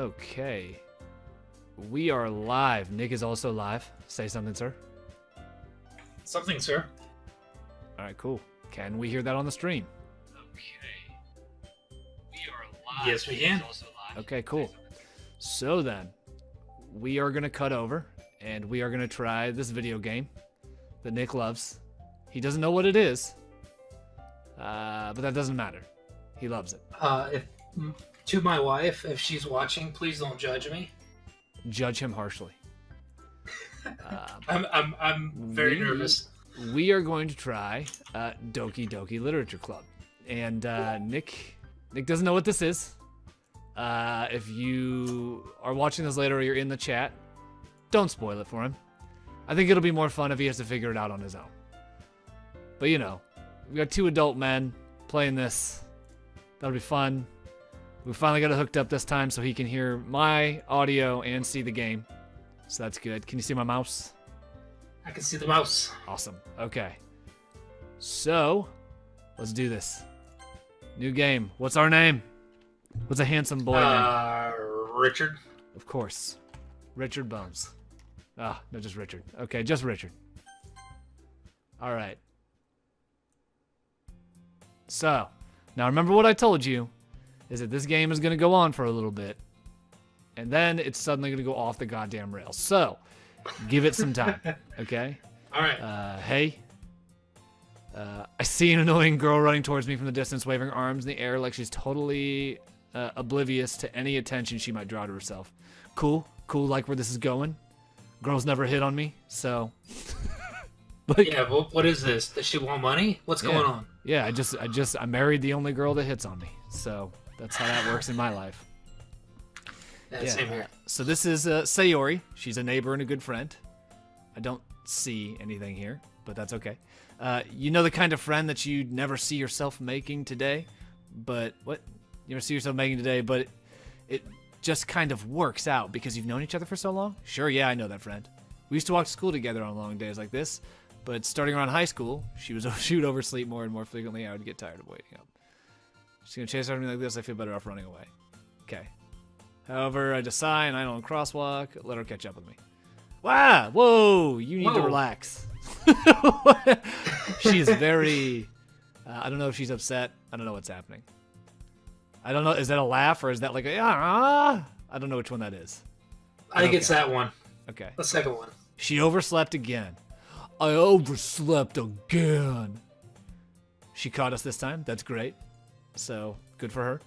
Okay. We are live. Nick is also live. Say something, sir. Something, sir. All right, cool. Can we hear that on the stream? Okay. We are live. Yes, we can. Okay, cool. So then, we are going to cut over, and we are going to try this video game that Nick loves. He doesn't know what it is, but that doesn't matter. He loves it. To my wife, if she's watching, please don't judge me. Judge him harshly. I'm very nervous. We are going to try Doki Doki Literature Club, and Nick doesn't know what this is. If you are watching this later or you're in the chat, don't spoil it for him. I think it'll be more fun if he has to figure it out on his own. But you know, we got two adult men playing this. That'll be fun. We finally got it hooked up this time so he can hear my audio and see the game. So that's good. Can you see my mouse? I can see the mouse. Awesome. Okay. So, let's do this. New game. What's our name? What's a handsome boy name? Richard. Of course. Richard Bones. Ah, no, just Richard. Okay, just Richard. All right. So, now remember what I told you, is that this game is going to go on for a little bit, and then it's suddenly going to go off the goddamn rails. So, give it some time, okay? All right. Hey. I see an annoying girl running towards me from the distance, waving her arms in the air like she's totally oblivious to any attention she might draw to herself. Cool, like where this is going. Girls never hit on me, so... Yeah, well, what is this? Does she want money? What's going on? Yeah, I married the only girl that hits on me, so that's how that works in my life. Yeah, same here. So this is Sayori. She's a neighbor and a good friend. I don't see anything here, but that's okay. You know the kind of friend that you never see yourself making today, but what? You never see yourself making today, but it just kind of works out because you've known each other for so long? Sure, yeah, I know that friend. We used to walk to school together on long days like this, but starting around high school, she would oversleep more and more frequently. I would get tired of waking up. She's gonna chase after me like this. I feel better off running away. Okay. However, I just sigh and I don't crosswalk. Let her catch up with me. Wow! Whoa! You need to relax. She is very... I don't know if she's upset. I don't know what's happening. I don't know. Is that a laugh or is that like a... I don't know which one that is. I think it's that one. Okay. The second one. She overslept again. I overslept again. She caught us this time. That's great. So, good for her.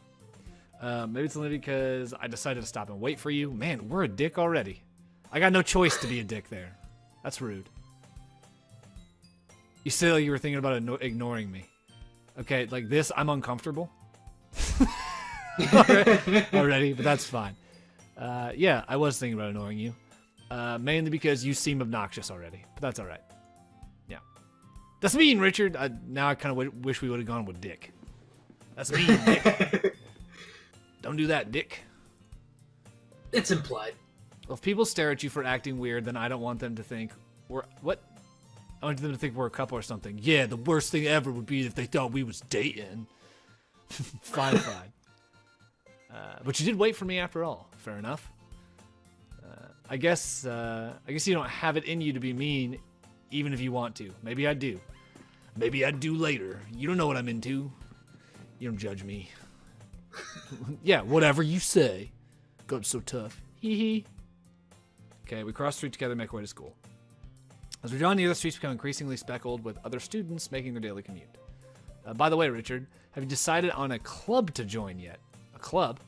Maybe it's only because I decided to stop and wait for you. Man, we're a dick already. I got no choice to be a dick there. That's rude. You said like you were thinking about ignoring me. Okay, like this, I'm uncomfortable. Already, but that's fine. Yeah, I was thinking about ignoring you. Mainly because you seem obnoxious already, but that's alright. Yeah. That's mean, Richard. Now I kind of wish we would have gone with Dick. That's mean, Dick. Don't do that, Dick. It's implied. Well, if people stare at you for acting weird, then I don't want them to think what? I want them to think we're a couple or something. Yeah, the worst thing ever would be if they thought we was dating. Fine. But you did wait for me after all. Fair enough. I guess you don't have it in you to be mean, even if you want to. Maybe I do. Maybe I do later. You don't know what I'm into. You don't judge me. Yeah, whatever you say. God, so tough. Hee hee. Okay, we cross the street together and make our way to school. As we draw near, the streets become increasingly speckled with other students making their daily commute. By the way, Richard, have you decided on a club to join yet? A club?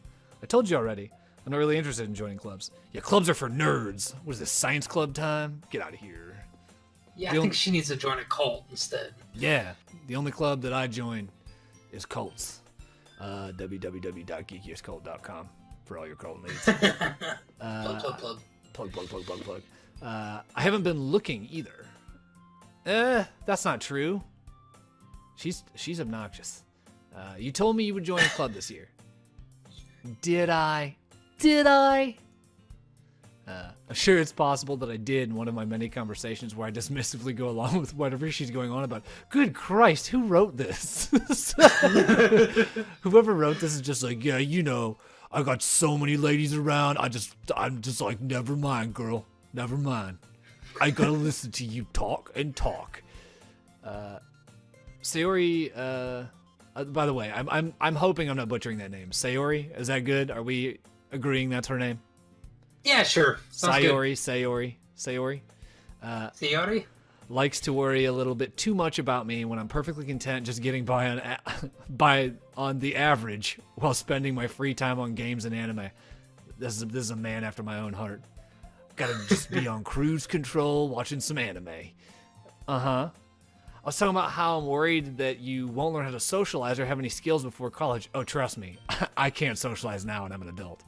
I told you already. I'm not really interested in joining clubs. Yeah, clubs are for nerds. What is this, science club time? Get out of here. Yeah, I think she needs to join a cult instead. Yeah, the only club that I join is cults. www.geekiestcult.com for all your cult needs. Plug. I haven't been looking either. That's not true. She's obnoxious. You told me you would join a club this year. Did I? I'm sure it's possible that I did in one of my many conversations where I dismissively go along with whatever she's going on about. Good Christ, who wrote this? Whoever wrote this is just like, yeah, you know, I got so many ladies around. I'm just like, never mind, girl. Never mind. I gotta listen to you talk and talk. Sayori, by the way, I'm hoping I'm not butchering that name. Sayori, is that good? Are we agreeing that's her name? Yeah, sure. Sounds Sayori. good. Sayori? Likes to worry a little bit too much about me when I'm perfectly content just getting by on the average while spending my free time on games and anime. This is a man after my own heart. Gotta just be on cruise control watching some anime. I was talking about how I'm worried that you won't learn how to socialize or have any skills before college. Oh, trust me, I can't socialize now and I'm an adult.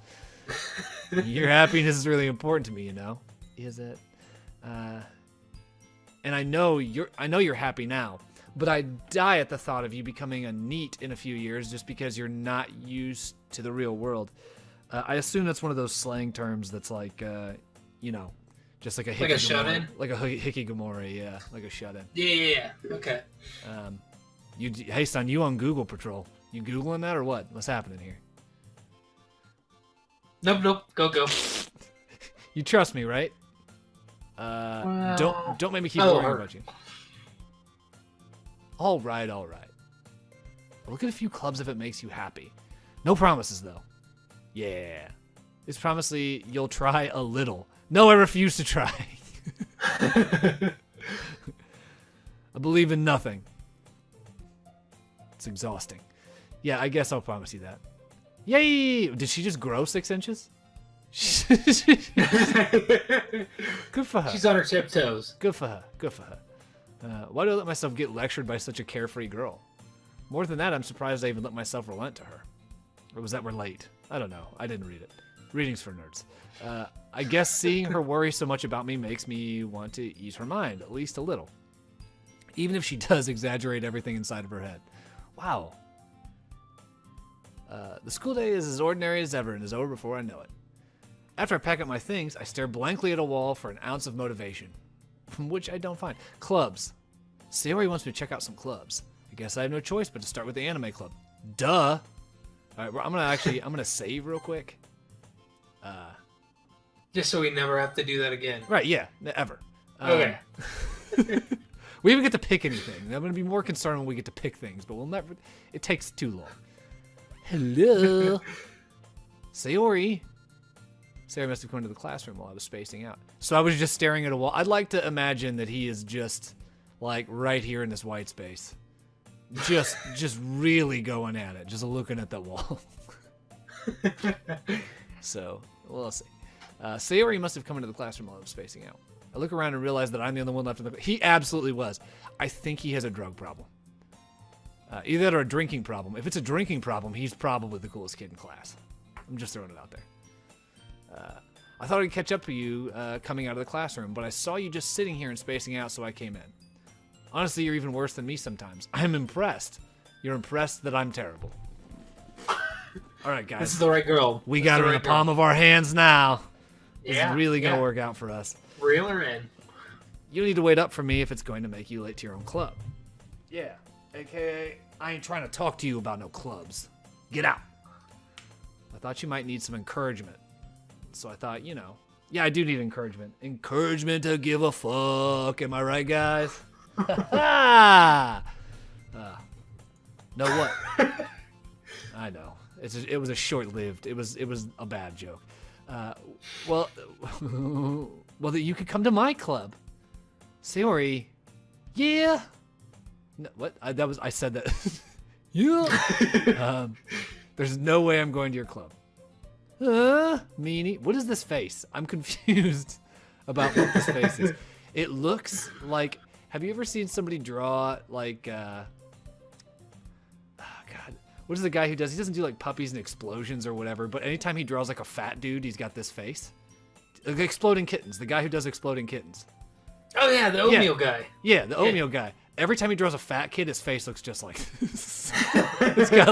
Your happiness is really important to me, you know. Is it? And I know you're happy now, but I die at the thought of you becoming a NEET in a few years just because you're not used to the real world. I assume that's one of those slang terms that's like, you know, just like a hickey. Like a shut-in? Like a hikikomori, yeah, like a shut-in. Yeah. Okay. Hey son, you on Google Patrol? You Googling that or what? What's happening here? Nope. Go. You trust me, right? Don't make me keep worrying about you. All right. Look at a few clubs if it makes you happy. No promises though. Yeah. It's promisely you'll try a little. No, I refuse to try. I believe in nothing. It's exhausting. Yeah, I guess I'll promise you that. Yay! Did she just grow 6 inches? Good for her. She's on her tiptoes. Good for her. Why do I let myself get lectured by such a carefree girl? More than that, I'm surprised I even let myself relent to her. Or was that relate? I don't know. I didn't read it. Readings for nerds. I guess seeing her worry so much about me makes me want to ease her mind, at least a little. Even if she does exaggerate everything inside of her head. Wow. The school day is as ordinary as ever and is over before I know it. After I pack up my things, I stare blankly at a wall for an ounce of motivation, which I don't find. Clubs. Sayori wants me to check out some clubs. I guess I have no choice but to start with the anime club. Duh. All right, I'm gonna save real quick. Just so we never have to do that again. Right? Yeah, ever. Okay. We even get to pick anything. I'm gonna be more concerned when we get to pick things, but we'll never. It takes too long. Hello, Sayori. Sayori must have come to the classroom while I was spacing out. So I was just staring at a wall. I'd like to imagine that he is just like right here in this white space. Just really going at it. Just looking at that wall. So, we'll see. Sayori must have come into the classroom while I was spacing out. I look around and realize that I'm the only one left in the... He absolutely was. I think he has a drug problem. Either that or a drinking problem. If it's a drinking problem, he's probably the coolest kid in class. I'm just throwing it out there. I thought I'd catch up to you coming out of the classroom, but I saw you just sitting here and spacing out, so I came in. Honestly, you're even worse than me sometimes. I'm impressed. You're impressed that I'm terrible. All right, guys. This is the right girl. We got her in the palm of our hands now. This is Yeah, really going to work out for us. Reel her in. You need to wait up for me if it's going to make you late to your own club. Yeah, aka I ain't trying to talk to you about no clubs. Get out. I thought you might need some encouragement. So I thought, you know, yeah, I do need encouragement. Encouragement to give a fuck. Am I right, guys? No, what? I know. It was a short-lived. It was a bad joke. Well, that you could come to my club. Sayori. Yeah. No, what? I said that. Yeah. There's no way I'm going to your club. Meanie. What is this face? I'm confused about what this face is. It looks like... Have you ever seen somebody draw, like... God. What is the guy who does? He doesn't do, like, puppies and explosions or whatever, but anytime he draws, like, a fat dude, he's got this face. Like, exploding kittens. The guy who does exploding kittens. Oh, yeah, the oatmeal guy. Yeah, the oatmeal guy. Every time he draws a fat kid, his face looks just like this. It's got,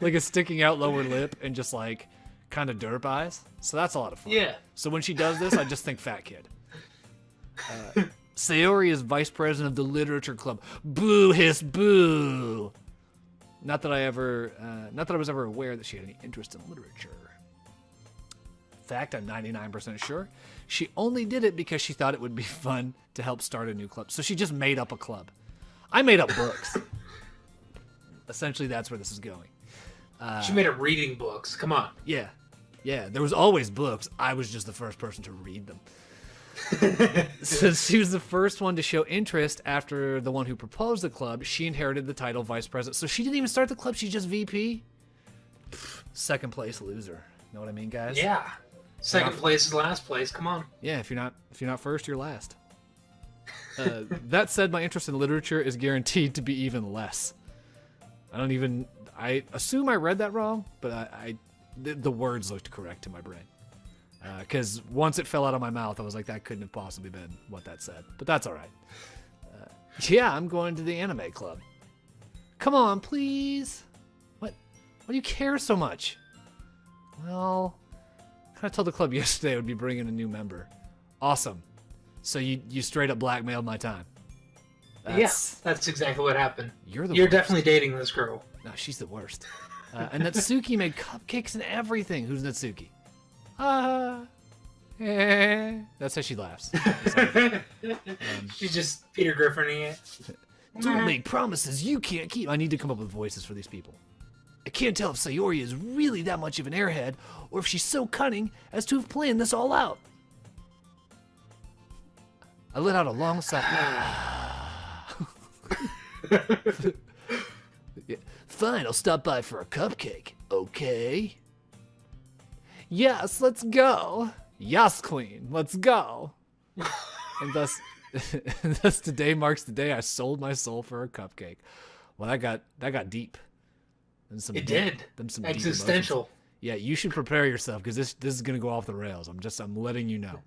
like a sticking out lower lip and just, like... kind of derp eyes, so that's a lot of fun. Yeah. So when she does this, I just think fat kid. Sayori is vice president of the literature club. Boo, hiss, boo. Not that I was ever aware that she had any interest in literature. fact, I'm 99% sure she only did it because she thought it would be fun to help start a new club. So she just made up a club. I made up books. Essentially, that's where this is going. She made up reading books. Come on. Yeah. There was always books. I was just the first person to read them. So she was the first one to show interest after the one who proposed the club. She inherited the title vice president. So she didn't even start the club. She's just VP. Second place loser. Know what I mean, guys? Yeah. Second place is last place. Come on. Yeah. If you're not first, you're last. That said, my interest in literature is guaranteed to be even less. I assume I read that wrong, but the words looked correct to my brain. Because once it fell out of my mouth, I was like, that couldn't have possibly been what that said. But that's all right. Yeah, I'm going to the anime club. Come on, please. What do you care so much? Well, I told the club yesterday I would be bringing a new member. Awesome. So you straight up blackmailed my time. Yes, that's exactly what happened. You're worst. Definitely dating this girl. No, she's the worst. And Natsuki made cupcakes and everything. Who's Natsuki? That's how she laughs. She's just Peter Griffining it. Don't make promises you can't keep. I need to come up with voices for these people. I can't tell if Sayori is really that much of an airhead, or if she's so cunning as to have planned this all out. I let out a long sigh. Yeah. Fine, I'll stop by for a cupcake. Okay. Yes, let's go. Yes, queen, let's go. And thus today marks the day I sold my soul for a cupcake. Well, that got deep. It did. Some existential. Deep yeah, you should prepare yourself because this is gonna go off the rails. I'm letting you know.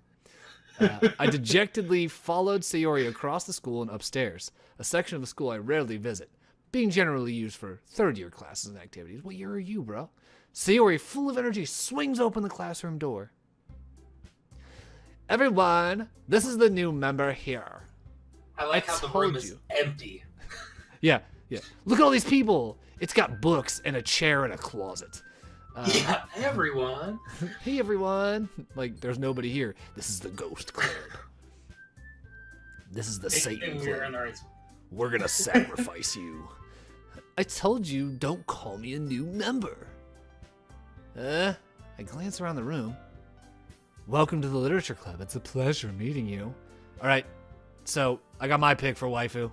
I dejectedly followed Sayori across the school and upstairs, a section of the school I rarely visit, being generally used for third-year classes and activities. What year are you, bro? Sayori, full of energy, swings open the classroom door. Everyone, this is the new member here. I like how the room is empty. Yeah. Look at all these people. It's got books and a chair and a closet. Yeah, everyone. Hey, everyone. Like, there's nobody here. This is the ghost club. This is the Satan club. We're gonna sacrifice you. I told you, don't call me a new member. I glance around the room. Welcome to the literature club. It's a pleasure meeting you. All right, so I got my pick for waifu.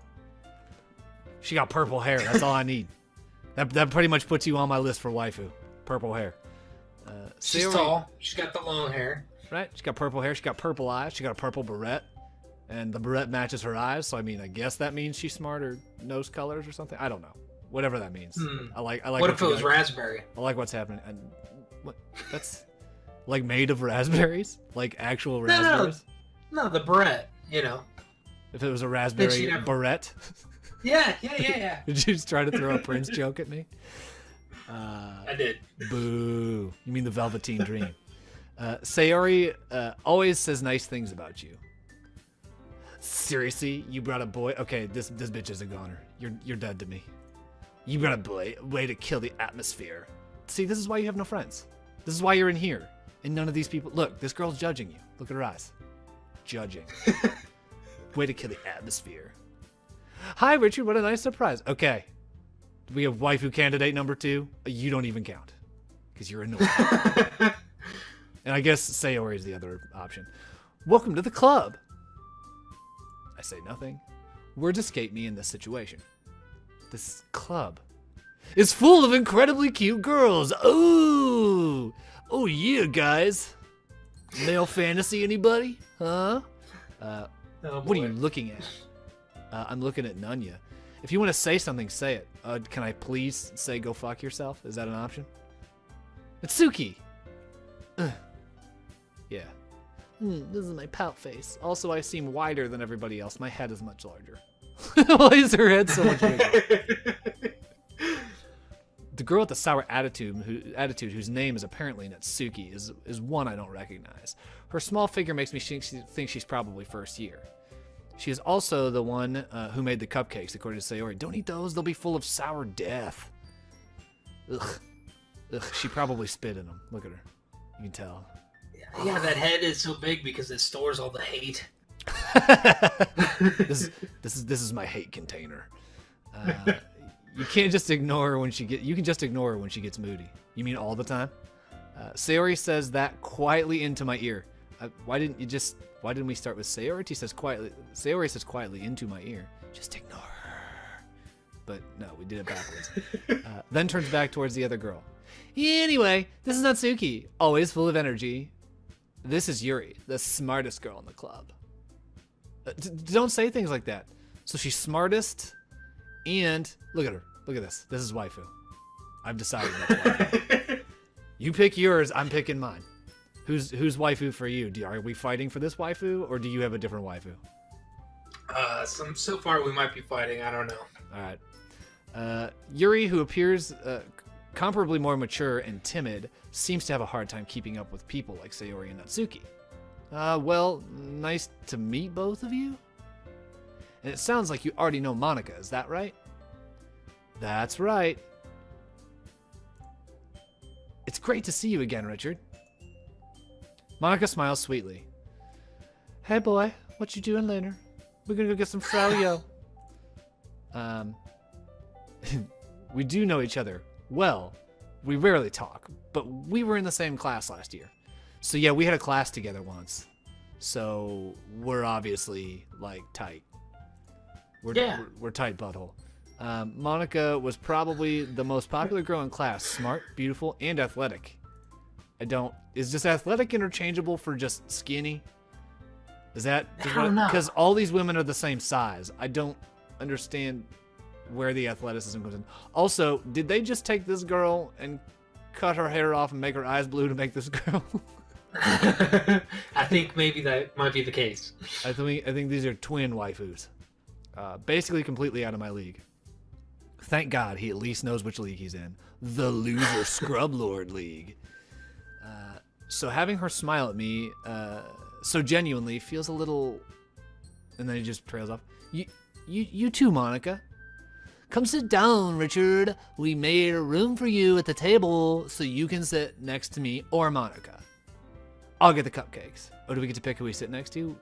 She got purple hair. That's all I need. That pretty much puts you on my list for waifu. Purple hair. She's tall. She's got the long hair. Right? She's got purple hair. She's got purple eyes. She got a purple beret. And the beret matches her eyes. So, I mean, I guess that means she's smart or nose colors or something. I don't know. Whatever that means. I like. What if it was raspberry? I like what's happening. And what? That's like made of raspberries? Like actual raspberries? No, the beret, you know. If it was a raspberry beret? Yeah. Did you just try to throw a Prince joke at me? I did. Boo. You mean the Velveteen Dream. Sayori always says nice things about you. Seriously? You brought a boy? Okay, this bitch is a goner. You're dead to me. You brought a boy? Way to kill the atmosphere. See, this is why you have no friends. This is why you're in here. And none of these people... Look, this girl's judging you. Look at her eyes. Judging. Way to kill the atmosphere. Hi, Richard. What a nice surprise. Okay. We have waifu candidate number 2. You don't even count. Because you're annoying. And I guess Sayori is the other option. Welcome to the club. I say nothing. Words escape me in this situation. This club is full of incredibly cute girls. Oh yeah, guys. Male fantasy, anybody? Huh? What are you looking at? I'm looking at Nunya. If you want to say something, say it. Can I please say go fuck yourself? Is that an option? Natsuki! Yeah. This is my pout face. Also, I seem wider than everybody else. My head is much larger. Why is her head so much bigger? The girl with the sour attitude, whose name is apparently Natsuki, is one I don't recognize. Her small figure makes me think she's probably first year. She is also the one who made the cupcakes, according to Sayori. Don't eat those, they'll be full of sour death. Ugh, she probably spit in them. Look at her. You can tell. Yeah, that head is so big because it stores all the hate. this is my hate container. You can't just ignore her when you can just ignore her when she gets moody. You mean all the time? Sayori says that quietly into my ear. Why didn't we start with Sayori? Sayori says quietly into my ear. Just ignore her. But no, we did it backwards. Then turns back towards the other girl. Anyway, this is Natsuki, always full of energy. This is Yuri, the smartest girl in the club. Don't say things like that. So she's smartest, and look at her. Look at this. This is waifu. I've decided that's waifu. You pick yours, I'm picking mine. Who's waifu for you? Are we fighting for this waifu, or do you have a different waifu? So far we might be fighting. I don't know. All right. Yuri, who appears comparably more mature and timid, seems to have a hard time keeping up with people like Sayori and Natsuki. Well, nice to meet both of you. And it sounds like you already know Monika, is that right? That's right. It's great to see you again, Richard. Monika smiles sweetly. Hey boy, what you doing later? We're gonna go get some froyo. We do know each other well. We rarely talk, but we were in the same class last year. So yeah, we had a class together once. So we're obviously like tight. We're tight butthole. Monika was probably the most popular girl in class. Smart, beautiful, and athletic. Is just athletic interchangeable for just skinny? Is that? I don't know. Because all these women are the same size. I don't understand where the athleticism comes in. Also, did they just take this girl and cut her hair off and make her eyes blue to make this girl? I think maybe that might be the case. I think these are twin waifus. Basically completely out of my league. Thank God he at least knows which league he's in. The loser Scrub Lord League. So having her smile at me so genuinely feels a little... And then he just trails off. You too, Monika. Come sit down, Richard. We made a room for you at the table so you can sit next to me or Monika. I'll get the cupcakes. Oh, do we get to pick who we sit next to?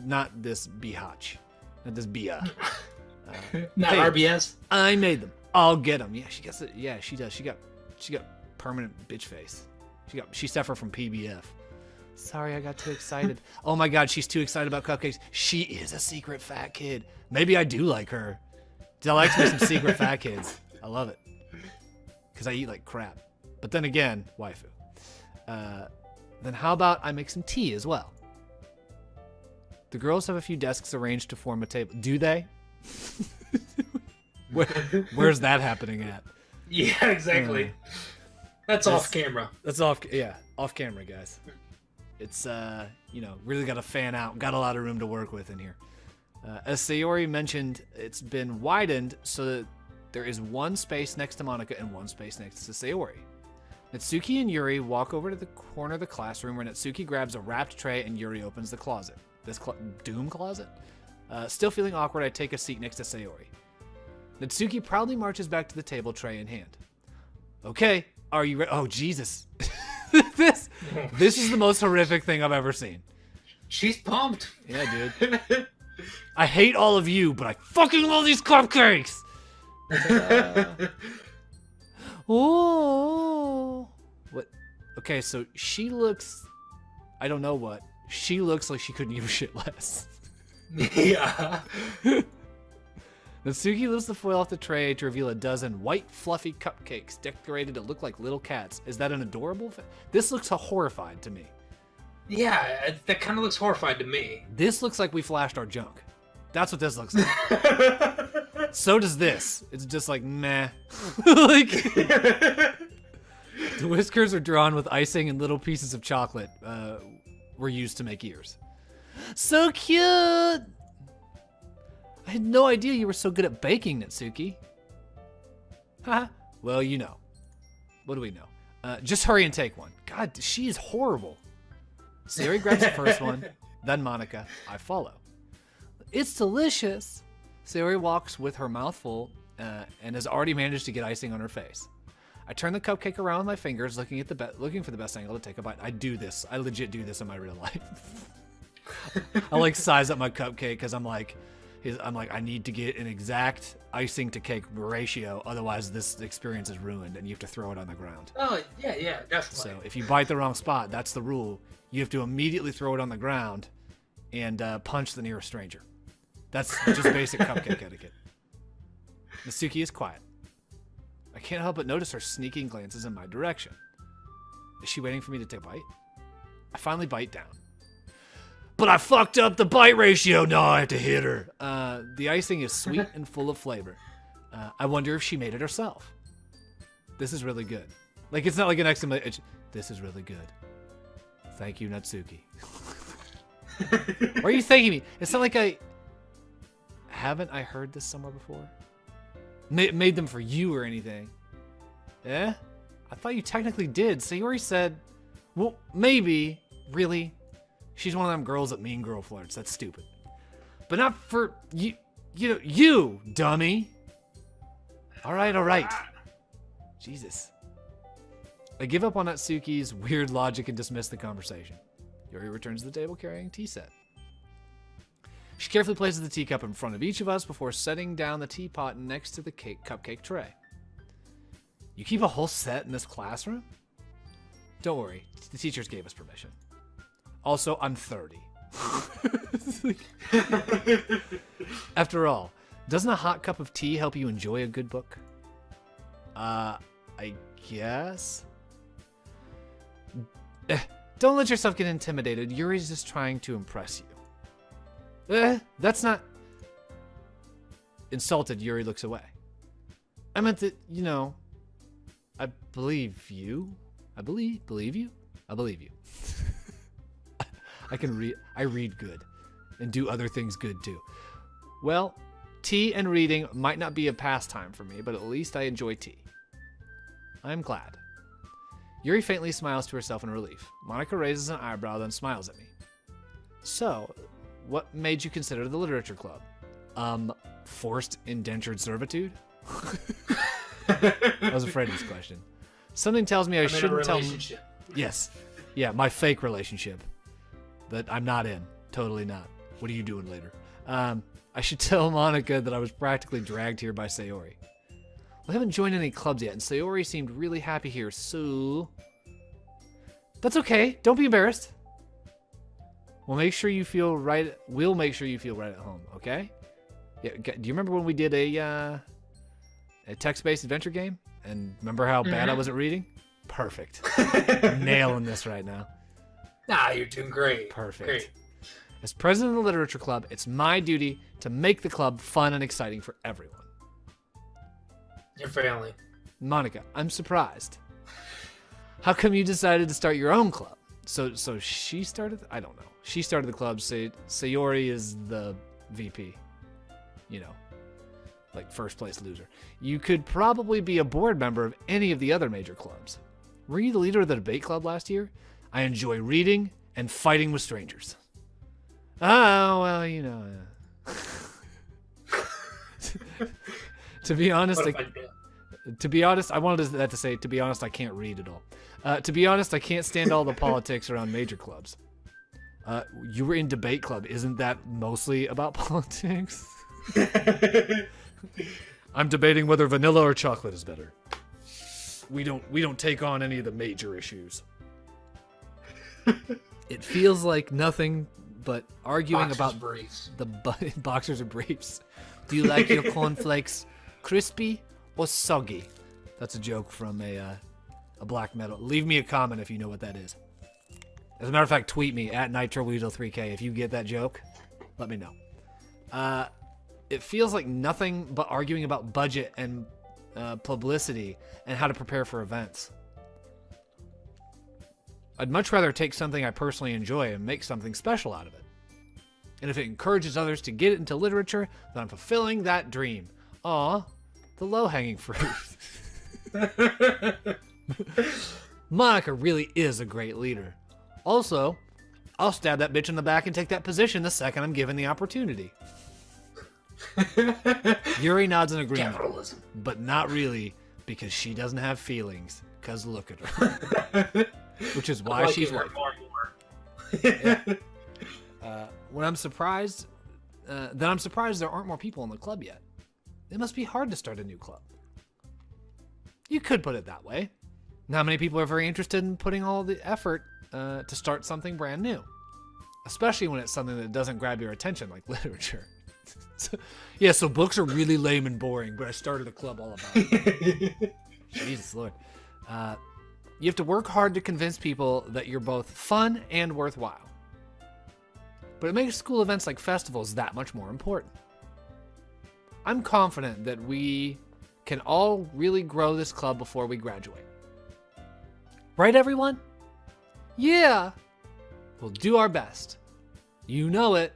Not this Bihach. Not this Bia. Not hey, RBS? I made them. I'll get them. Yeah, she gets it. Yeah, she does. She got permanent bitch face. She suffered from PBF. Sorry, I got too excited. Oh my God, she's too excited about cupcakes. She is a secret fat kid. Maybe I do like her. I like to make some secret fat kids. I love it. Because I eat like crap. But then again, waifu. Then how about I make some tea as well? The girls have a few desks arranged to form a table. Do they? Where's that happening at? Yeah, exactly. That's off camera. That's off camera, guys. It's, really got to fan out. Got a lot of room to work with in here. As Sayori mentioned, it's been widened so that there is one space next to Monika and one space next to Sayori. Natsuki and Yuri walk over to the corner of the classroom where Natsuki grabs a wrapped tray and Yuri opens the closet. This doom closet? Still feeling awkward, I take a seat next to Sayori. Natsuki proudly marches back to the table, tray in hand. Okay, are you ready? Oh, Jesus. This is the most horrific thing I've ever seen. She's pumped. Yeah, dude. I hate all of you, but I fucking love these cupcakes! Oh. What? Okay, so she looks... I don't know what. She looks like she couldn't give a shit less. Yeah. Natsuki lifts the foil off the tray to reveal a dozen white, fluffy cupcakes decorated to look like little cats. Is that an adorable... This looks horrified to me. Yeah, that kind of looks horrified to me. This looks like we flashed our junk. That's what this looks like. So does this. It's just like, meh. Like, the whiskers are drawn with icing and little pieces of chocolate were used to make ears. So cute! I had no idea you were so good at baking, Natsuki. Haha. Well, you know. What do we know? Just hurry and take one. God, she is horrible. Sayori grabs the first one, then Monika. I follow. It's delicious. Sayori walks with her mouth full and has already managed to get icing on her face. I turn the cupcake around with my fingers, looking for the best angle to take a bite. I do this. I legit do this in my real life. I like size up my cupcake because I'm like, I need to get an exact icing to cake ratio, otherwise this experience is ruined, and you have to throw it on the ground. Oh yeah, definitely. So if you bite the wrong spot, that's the rule. You have to immediately throw it on the ground and punch the nearest stranger. That's just basic cupcake etiquette. Natsuki is quiet. I can't help but notice her sneaking glances in my direction. Is she waiting for me to take a bite? I finally bite down. But I fucked up the bite ratio. No, I have to hit her. The icing is sweet and full of flavor. I wonder if she made it herself. This is really good. Like, it's not like an exclamation. This is really good. Thank you, Natsuki. Why are you thanking me? It's not like haven't I heard this somewhere before? Made them for you or anything. Eh? I thought you technically did. Sayori said, well, maybe. Really? She's one of them girls that mean girl flirts. That's stupid. But not for you. You dummy. All right. Jesus. I give up on Natsuki's weird logic and dismiss the conversation. Yuri returns to the table carrying a tea set. She carefully places the teacup in front of each of us before setting down the teapot next to the cupcake tray. You keep a whole set in this classroom? Don't worry, the teachers gave us permission. Also, I'm 30. After all, doesn't a hot cup of tea help you enjoy a good book? I guess? Don't let yourself get intimidated. Yuri's just trying to impress you. That's not... Insulted, Yuri looks away. I meant that, I believe you. I believe you. I believe you. I read good. And do other things good too. Well, tea and reading might not be a pastime for me, but at least I enjoy tea. I'm glad. Yuri faintly smiles to herself in relief. Monica raises an eyebrow, then smiles at me. So, what made you consider the literature club? Forced indentured servitude? I was afraid of this question. Something tells me I shouldn't tell... Yes. Yeah, my fake relationship. That I'm not in. Totally not. What are you doing later? I should tell Monica that I was practically dragged here by Sayori. I haven't joined any clubs yet, and Sayori seemed really happy here, so... That's okay. Don't be embarrassed. We'll make sure you feel right at home, okay? Yeah. Do you remember when we did a text-based adventure game? And remember how bad I was at reading? Perfect. Nailing this right now. Nah, you're doing great. Perfect. Great. As president of the literature club, it's my duty to make the club fun and exciting for everyone. You're failing. Monica, I'm surprised. How come you decided to start your own club? So she started... I don't know. She started the club. Sayori is the VP. Like first place loser. You could probably be a board member of any of the other major clubs. Were you the leader of the debate club last year? I enjoy reading and fighting with strangers. Oh, well, To be honest, I wanted that to say, to be honest, I can't read at all. To be honest, I can't stand all the politics around major clubs. You were in debate club. Isn't that mostly about politics? I'm debating whether vanilla or chocolate is better. We don't take on any of the major issues. It feels like nothing but arguing about briefs. The boxers and briefs. Do you like your cornflakes crispy or soggy? That's a joke from a black metal. Leave me a comment if you know what that is. As a matter of fact, tweet me at NitroWeasel3K if you get that joke. Let me know. It feels like nothing but arguing about budget and publicity and how to prepare for events. I'd much rather take something I personally enjoy and make something special out of it. And if it encourages others to get into literature, then I'm fulfilling that dream. Aw, the low-hanging fruit. Monica really is a great leader. Also, I'll stab that bitch in the back and take that position the second I'm given the opportunity. Yuri nods in agreement, Capitalism. but not really, because she doesn't have feelings. Because look at her. Which is why she's white. Yeah. When I'm surprised, then I'm surprised there aren't more people in the club yet. It must be hard to start a new club. You could put it that way. Not many people are very interested in putting all the effort to start something brand new. Especially when it's something that doesn't grab your attention, like literature. So books are really lame and boring, but I started a club all about it. Jesus Lord. You have to work hard to convince people that you're both fun and worthwhile. But it makes school events like festivals that much more important. I'm confident that we can all really grow this club before we graduate. Right, everyone? Yeah! We'll do our best. You know it.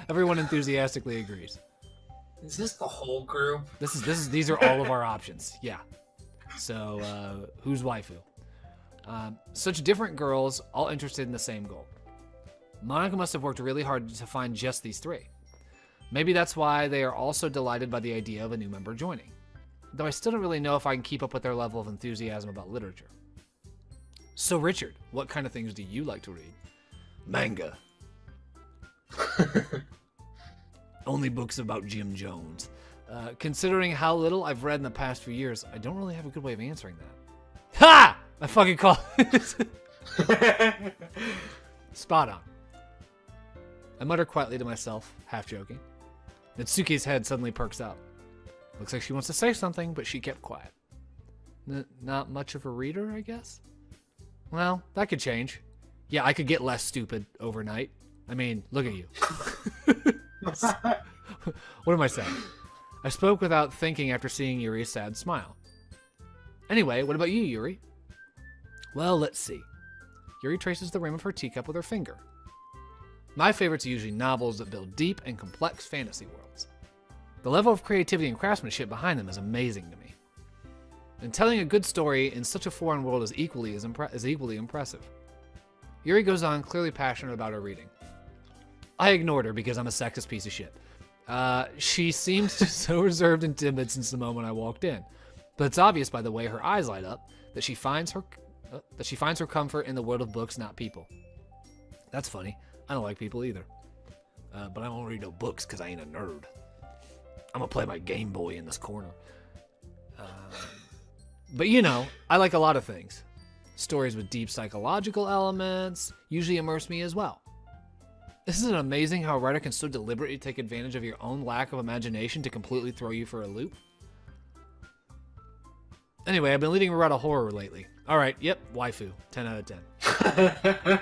Everyone enthusiastically agrees. Is this the whole group? These are all of our options. Yeah. So, who's waifu? Such different girls, all interested in the same goal. Monica must have worked really hard to find just these three. Maybe that's why they are all so delighted by the idea of a new member joining. Though I still don't really know if I can keep up with their level of enthusiasm about literature. So, Richard, what kind of things do you like to read? Manga. Only books about Jim Jones. Considering how little I've read in the past few years, I don't really have a good way of answering that. Ha! I fucking call it. Spot on. I mutter quietly to myself, half joking. Natsuki's head suddenly perks up. Looks like she wants to say something, but she kept quiet. Not much of a reader, I guess? Well, that could change. Yeah, I could get less stupid overnight. I mean, look at you. What am I saying? I spoke without thinking after seeing Yuri's sad smile. Anyway, what about you, Yuri? Well, let's see. Yuri traces the rim of her teacup with her finger. My favorites are usually novels that build deep and complex fantasy worlds. The level of creativity and craftsmanship behind them is amazing to me. And telling a good story in such a foreign world is equally impressive. Yuri goes on, clearly passionate about her reading. I ignored her because I'm a sexist piece of shit. She seems so reserved and timid since the moment I walked in. But it's obvious by the way her eyes light up that she finds her comfort in the world of books, not people. That's funny. I don't like people either. But I won't read no books because I ain't a nerd. I'm gonna play my Game Boy in this corner. But you know, I like a lot of things. Stories with deep psychological elements usually immerse me as well. Isn't it amazing how a writer can so deliberately take advantage of your own lack of imagination to completely throw you for a loop? Anyway, I've been leading around a horror lately. Alright, yep, waifu. 10 out of 10.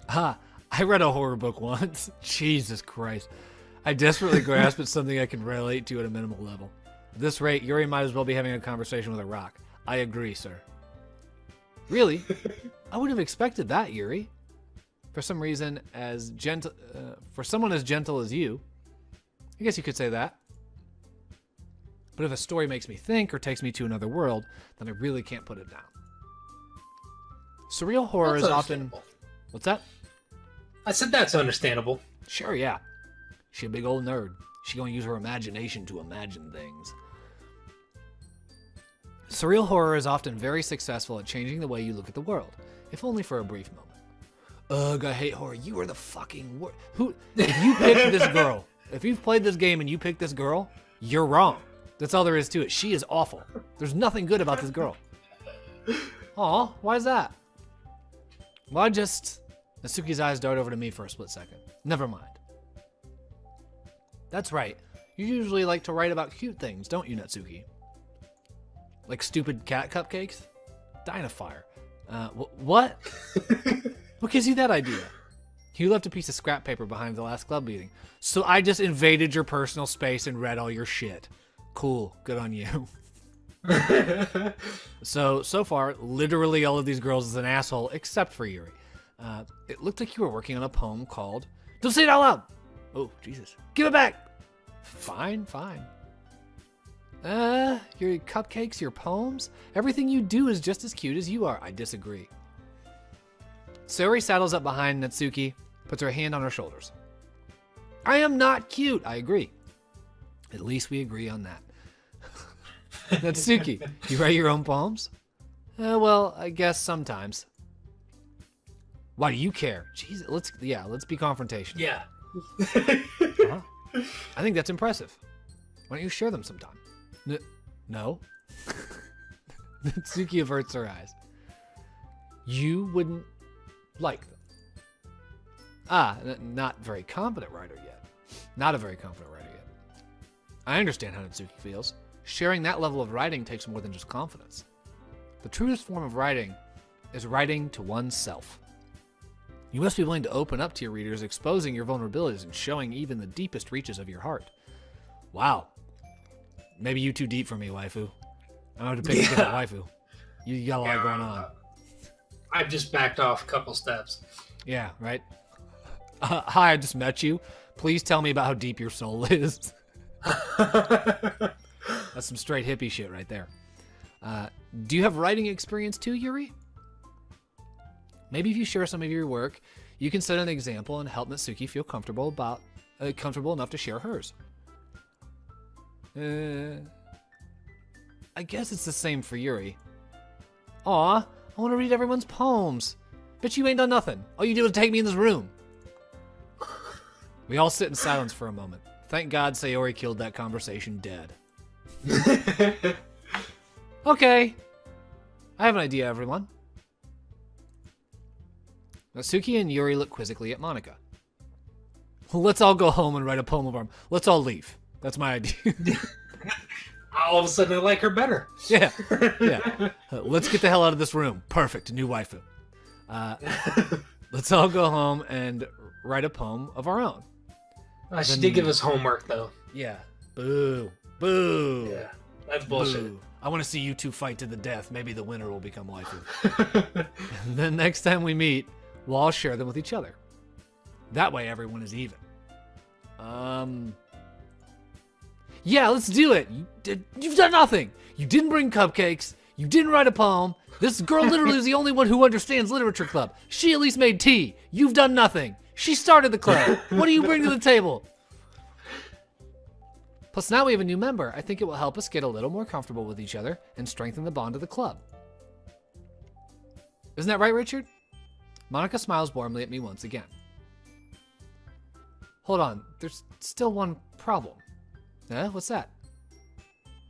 I read a horror book once. Jesus Christ. I desperately grasped at something I can relate to at a minimal level. At this rate, Yuri might as well be having a conversation with a rock. I agree, sir. Really? I would have expected that, Yuri. For some reason, for someone as gentle as you, I guess you could say that. But if a story makes me think or takes me to another world, then I really can't put it down. Surreal horror is often... What's that? I said that's understandable. Sure, yeah. She a big old nerd. She gonna use her imagination to imagine things. Surreal horror is often very successful at changing the way you look at the world, if only for a brief moment. Ugh, I hate horror. You are the fucking worst. If you picked this girl, if you've played this game and you picked this girl, you're wrong. That's all there is to it. She is awful. There's nothing good about this girl. Aw, why is that? Well, Natsuki's eyes dart over to me for a split second. Never mind. That's right. You usually like to write about cute things, don't you, Natsuki? Like stupid cat cupcakes? Dynafire. What? What gives you that idea? You left a piece of scrap paper behind the last club meeting. So I just invaded your personal space and read all your shit. Cool. Good on you. So far, literally all of these girls is an asshole, except for Yuri. It looked like you were working on a poem called... Don't say it out loud! Oh, Jesus. Give it back! Fine. Your cupcakes, your poems? Everything you do is just as cute as you are. I disagree. Sayori saddles up behind Natsuki, puts her hand on her shoulders. I am not cute. I agree. At least we agree on that. Natsuki, you write your own poems? Well, I guess sometimes. Why do you care? Jeez, let's be confrontational. Yeah. Uh-huh. I think that's impressive. Why don't you share them sometime? No. Natsuki averts her eyes. You wouldn't like them. Not very confident writer yet. Not a very confident writer yet. I understand how Natsuki feels. Sharing that level of writing takes more than just confidence. The truest form of writing is writing to oneself. You must be willing to open up to your readers, exposing your vulnerabilities and showing even the deepest reaches of your heart. Wow. Maybe you too deep for me, waifu. I'm going to pick a different waifu. You got a lot going on. I've just backed off a couple steps. Yeah, right? Hi, I just met you. Please tell me about how deep your soul is. That's some straight hippie shit right there. Do you have writing experience too, Yuri? Maybe if you share some of your work, you can set an example and help Natsuki feel comfortable enough to share hers. I guess it's the same for Yuri. Aw, I want to read everyone's poems. Bet you ain't done nothing. All you did was take me in this room. We all sit in silence for a moment. Thank God Sayori killed that conversation dead. Okay. I have an idea, everyone. Natsuki and Yuri look quizzically at Monica. Let's all go home and write a poem of our... Let's all leave. That's my idea. All of a sudden, I like her better. Yeah. Let's get the hell out of this room. Perfect. New waifu. Let's all go home and write a poem of our own. She did give us homework, though. Yeah. Boo. Boo. Yeah. That's bullshit. Boo. I want to see you two fight to the death. Maybe the winner will become waifu. And then next time we meet, we'll all share them with each other. That way everyone is even. Yeah, let's do it. You've done nothing. You didn't bring cupcakes. You didn't write a poem. This girl literally is the only one who understands literature club. She at least made tea. You've done nothing. She started the club. What do you bring to the table? Plus now we have a new member. I think it will help us get a little more comfortable with each other and strengthen the bond of the club. Isn't that right, Richard? Monica smiles warmly at me once again. Hold on, there's still one problem. What's that?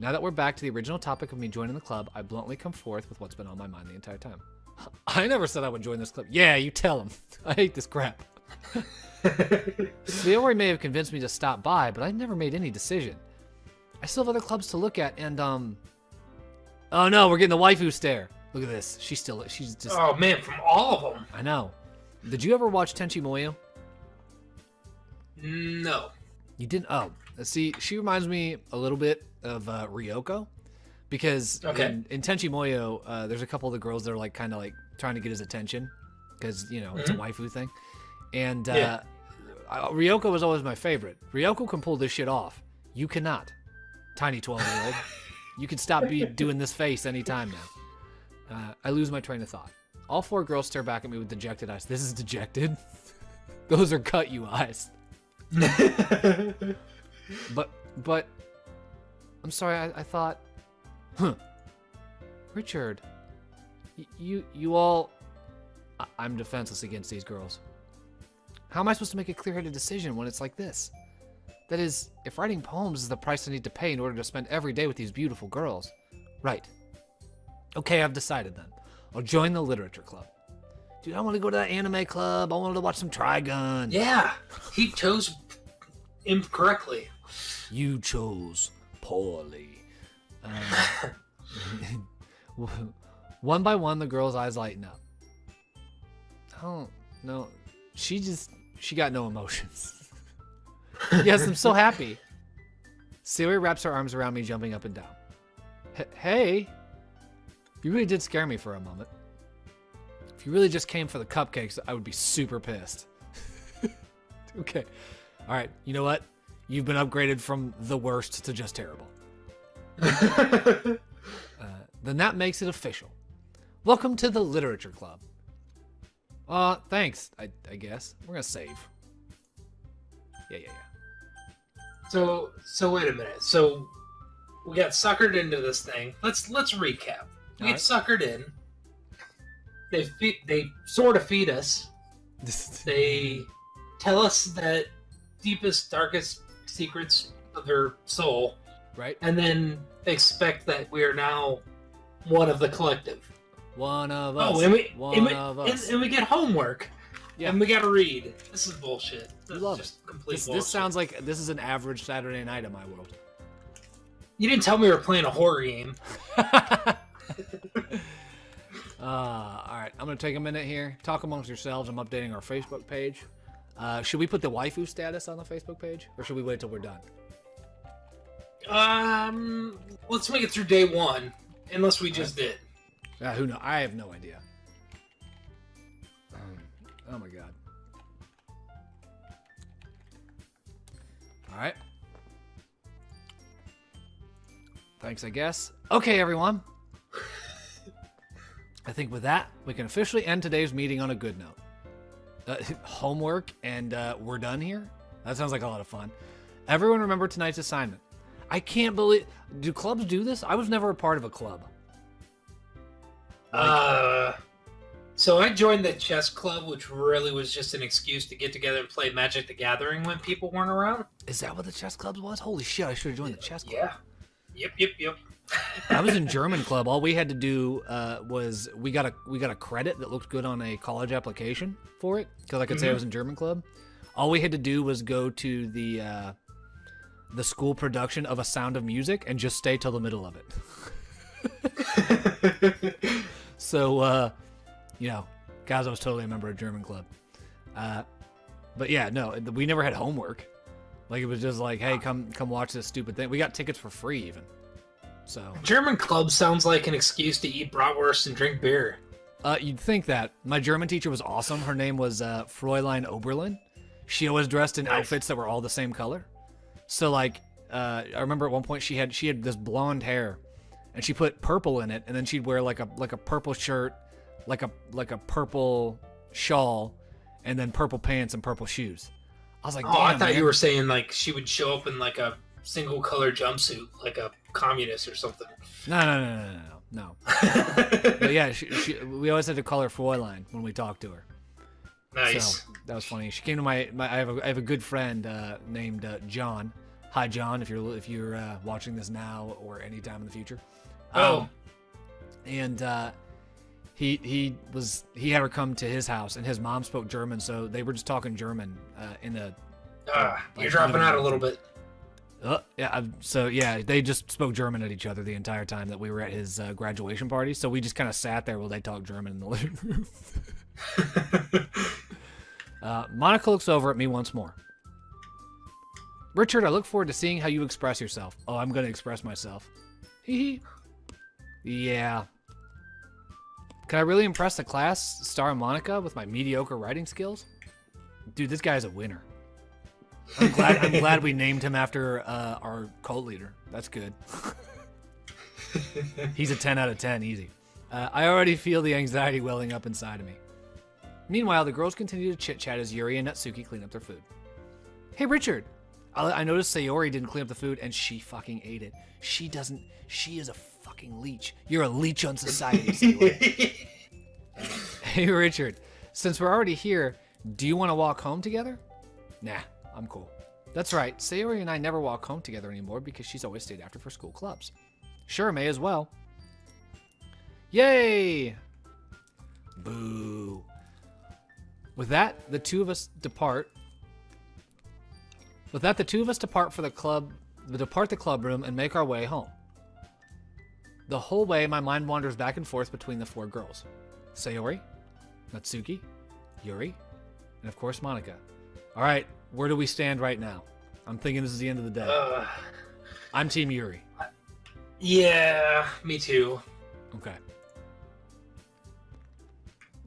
Now that we're back to the original topic of me joining the club, I bluntly come forth with what's been on my mind the entire time. I never said I would join this club. Yeah, you tell him. I hate this crap. Sayori may have convinced me to stop by, but I never made any decision. I still have other clubs to look at, and oh no, we're getting the waifu stare. Look at this. She's just. Oh man, from all of them. I know. Did you ever watch Tenchi Muyo? No. You didn't? Oh, see, she reminds me a little bit of Ryoko, because in Tenchi Muyo, there's a couple of the girls that are like kind of like trying to get his attention, because it's a waifu thing, and Ryoko was always my favorite. Ryoko can pull this shit off. You cannot, tiny 12-year-old. You can stop doing this face anytime now. I lose my train of thought. All four girls stare back at me with dejected eyes. This is dejected. Those are cut you eyes. But I'm sorry, I thought, Richard, you all, I'm defenseless against these girls. How am I supposed to make a clear-headed decision when it's like this? That is, if writing poems is the price I need to pay in order to spend every day with these beautiful girls. Right. Okay, I've decided then. I'll join the literature club. Dude, I want to go to that anime club. I wanted to watch some Trigun. Yeah, he chose incorrectly. You chose poorly. One by one, the girl's eyes lighten up. Oh, no. She got no emotions. Yes, I'm so happy. Sayori wraps her arms around me, jumping up and down. Hey, you really did scare me for a moment. If you really just came for the cupcakes, I would be super pissed. Okay. All right, you know what? You've been upgraded from the worst to just terrible. Then that makes it official. Welcome to the literature club. Thanks, I guess. We're gonna save. Yeah. So wait a minute. So we got suckered into this thing. Let's recap. We get suckered in. They sort of feed us. They tell us that deepest, darkest secrets of their soul. Right. And then they expect that we are now one of the collective. One of us. Oh, and we get homework. Yeah. And we gotta read. This is bullshit. You love just it. Complete this bullshit. sounds like this is an average Saturday night in my world. You didn't tell me we were playing a horror game. All right, I'm gonna take a minute here. Talk amongst yourselves. I'm updating our Facebook page. Should we put the waifu status on the Facebook page, or should we wait till we're done? Let's make it through day one, unless we just did. Who knows? I have no idea. Oh my god. All right. Thanks, I guess. Okay, everyone. I think with that, we can officially end today's meeting on a good note. Homework and we're done here? That sounds like a lot of fun. Everyone remember tonight's assignment. I can't believe... Do clubs do this? I was never a part of a club. So I joined the chess club, which really was just an excuse to get together and play Magic the Gathering when people weren't around. Is that what the chess club was? Holy shit, I should have joined the chess club. Yeah. Yep. I was in German club. All we had to do was we got a credit that looked good on a college application for it, because I could say I was in German club. All we had to do was go to the school production of A Sound of Music and just stay till the middle of it. So, guys, I was totally a member of German club. But yeah, no, we never had homework. Like, it was just like, hey, come watch this stupid thing. We got tickets for free even. So German club sounds like an excuse to eat bratwurst and drink beer. You'd think that. My German teacher was awesome. Her name was Fräulein Oberlin. She always dressed in outfits that were all the same color. So like, I remember at one point she had this blonde hair, and she put purple in it, and then she'd wear like a purple shirt, like a purple shawl, and then purple pants and purple shoes. I was like, damn, I thought man. you were saying like she would show up in like a single color jumpsuit, like a communist or something. No. But yeah, we always had to call her Fräulein when we talked to her. Nice. So that was funny. She came to my I have a good friend named John. Hi, John, if you're watching this now or anytime in the future. And he had her come to his house, and his mom spoke German, so they were just talking German in a. You're dropping out a little bit. Yeah, they just spoke German at each other the entire time that we were at his graduation party. So we just kind of sat there while they talked German in the living room. Monica looks over at me once more. Richard, I look forward to seeing how you express yourself. Oh, I'm going to express myself. Hee hee. Yeah. Can I really impress the class, star Monica, with my mediocre writing skills? Dude, this guy's a winner. I'm glad we named him after our cult leader. That's good. He's a 10 out of 10, easy. I already feel the anxiety welling up inside of me. Meanwhile, the girls continue to chit-chat as Yuri and Natsuki clean up their food. Hey, Richard. I noticed Sayori didn't clean up the food, and she fucking ate it. She is a fucking leech. You're a leech on society, Sayori. Hey, Richard. Since we're already here, do you want to walk home together? Nah, I'm cool. That's right. Sayori and I never walk home together anymore because she's always stayed after for school clubs. Sure, may as well. Yay! Boo. With that, the two of us depart for the club, depart the club room and make our way home. The whole way, my mind wanders back and forth between the four girls. Sayori, Natsuki, Yuri, and of course Monica. All right, where do we stand right now? I'm thinking this is the end of the day. I'm Team Yuri. Yeah, me too. Okay.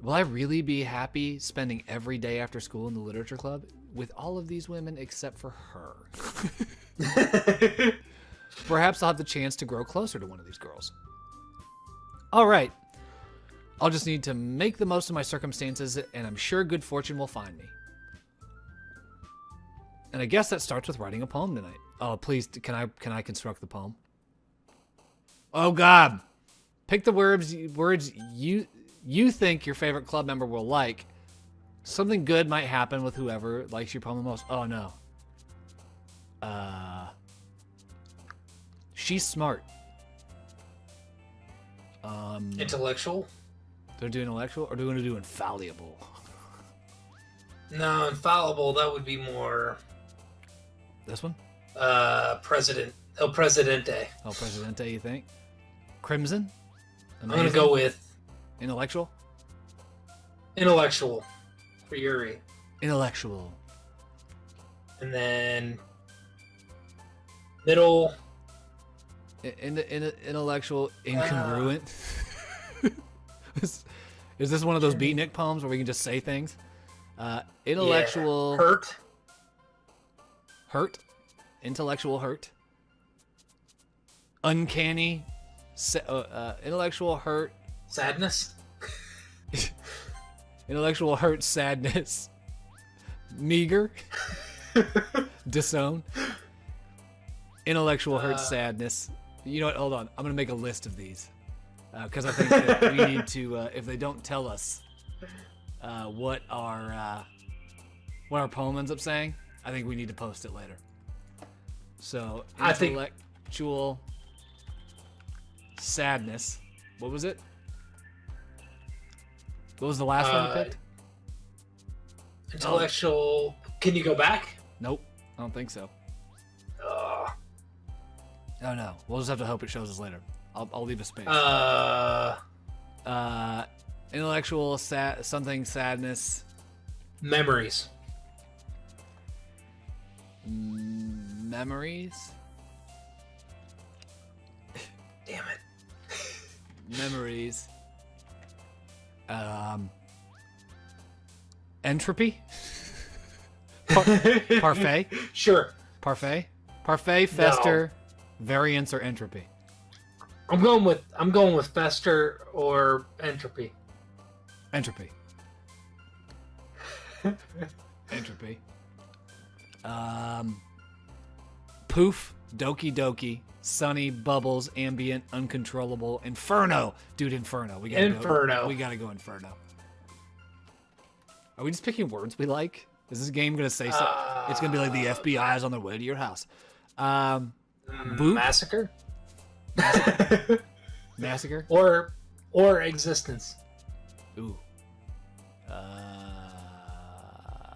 Will I really be happy spending every day after school in the literature club with all of these women except for her? Perhaps I'll have the chance to grow closer to one of these girls. All right. I'll just need to make the most of my circumstances, and I'm sure good fortune will find me. And I guess that starts with writing a poem tonight. Oh, please, can I construct the poem? Oh God. Pick the words you think your favorite club member will like. Something good might happen with whoever likes your poem the most. Oh no. She's smart. Intellectual? They're doing intellectual, or do we want to do infallible? No, infallible. That would be more. This one? President. El Presidente. El Presidente, you think? Crimson? I'm gonna go with intellectual. Intellectual for Yuri, Intellectual. and then middle. Intellectual, incongruent. Is this one of those beatnik poems where we can just say things? Intellectual. Yeah. Hurt. Hurt. Intellectual hurt. Uncanny. Intellectual hurt. Sadness. Intellectual hurt, sadness. Meager. Disown. Intellectual hurt, sadness. You know what? Hold on. I'm going to make a list of these. Because I think that we need to, if they don't tell us what our poem ends up saying, I think we need to post it later. So, intellectual sadness. What was it? What was the last one you picked? Intellectual. Can you go back? Nope. I don't think so. Ugh. Oh no. We'll just have to hope it shows us later. I'll leave a space. Intellectual something sadness. Memories. Memories. Damn it. Memories. Entropy. Parfait. Sure. Parfait. Parfait. Fester. Variance or entropy. I'm going with fester or entropy. Entropy. Entropy. Poof. Doki Doki. Sunny. Bubbles. Ambient. Uncontrollable. Inferno. Dude, Inferno. We gotta go Inferno. Are we just picking words we like? Is this game gonna say something? It's gonna be like the FBI is on their way to your house. Boop. Massacre. Massacre. Or existence. Ooh.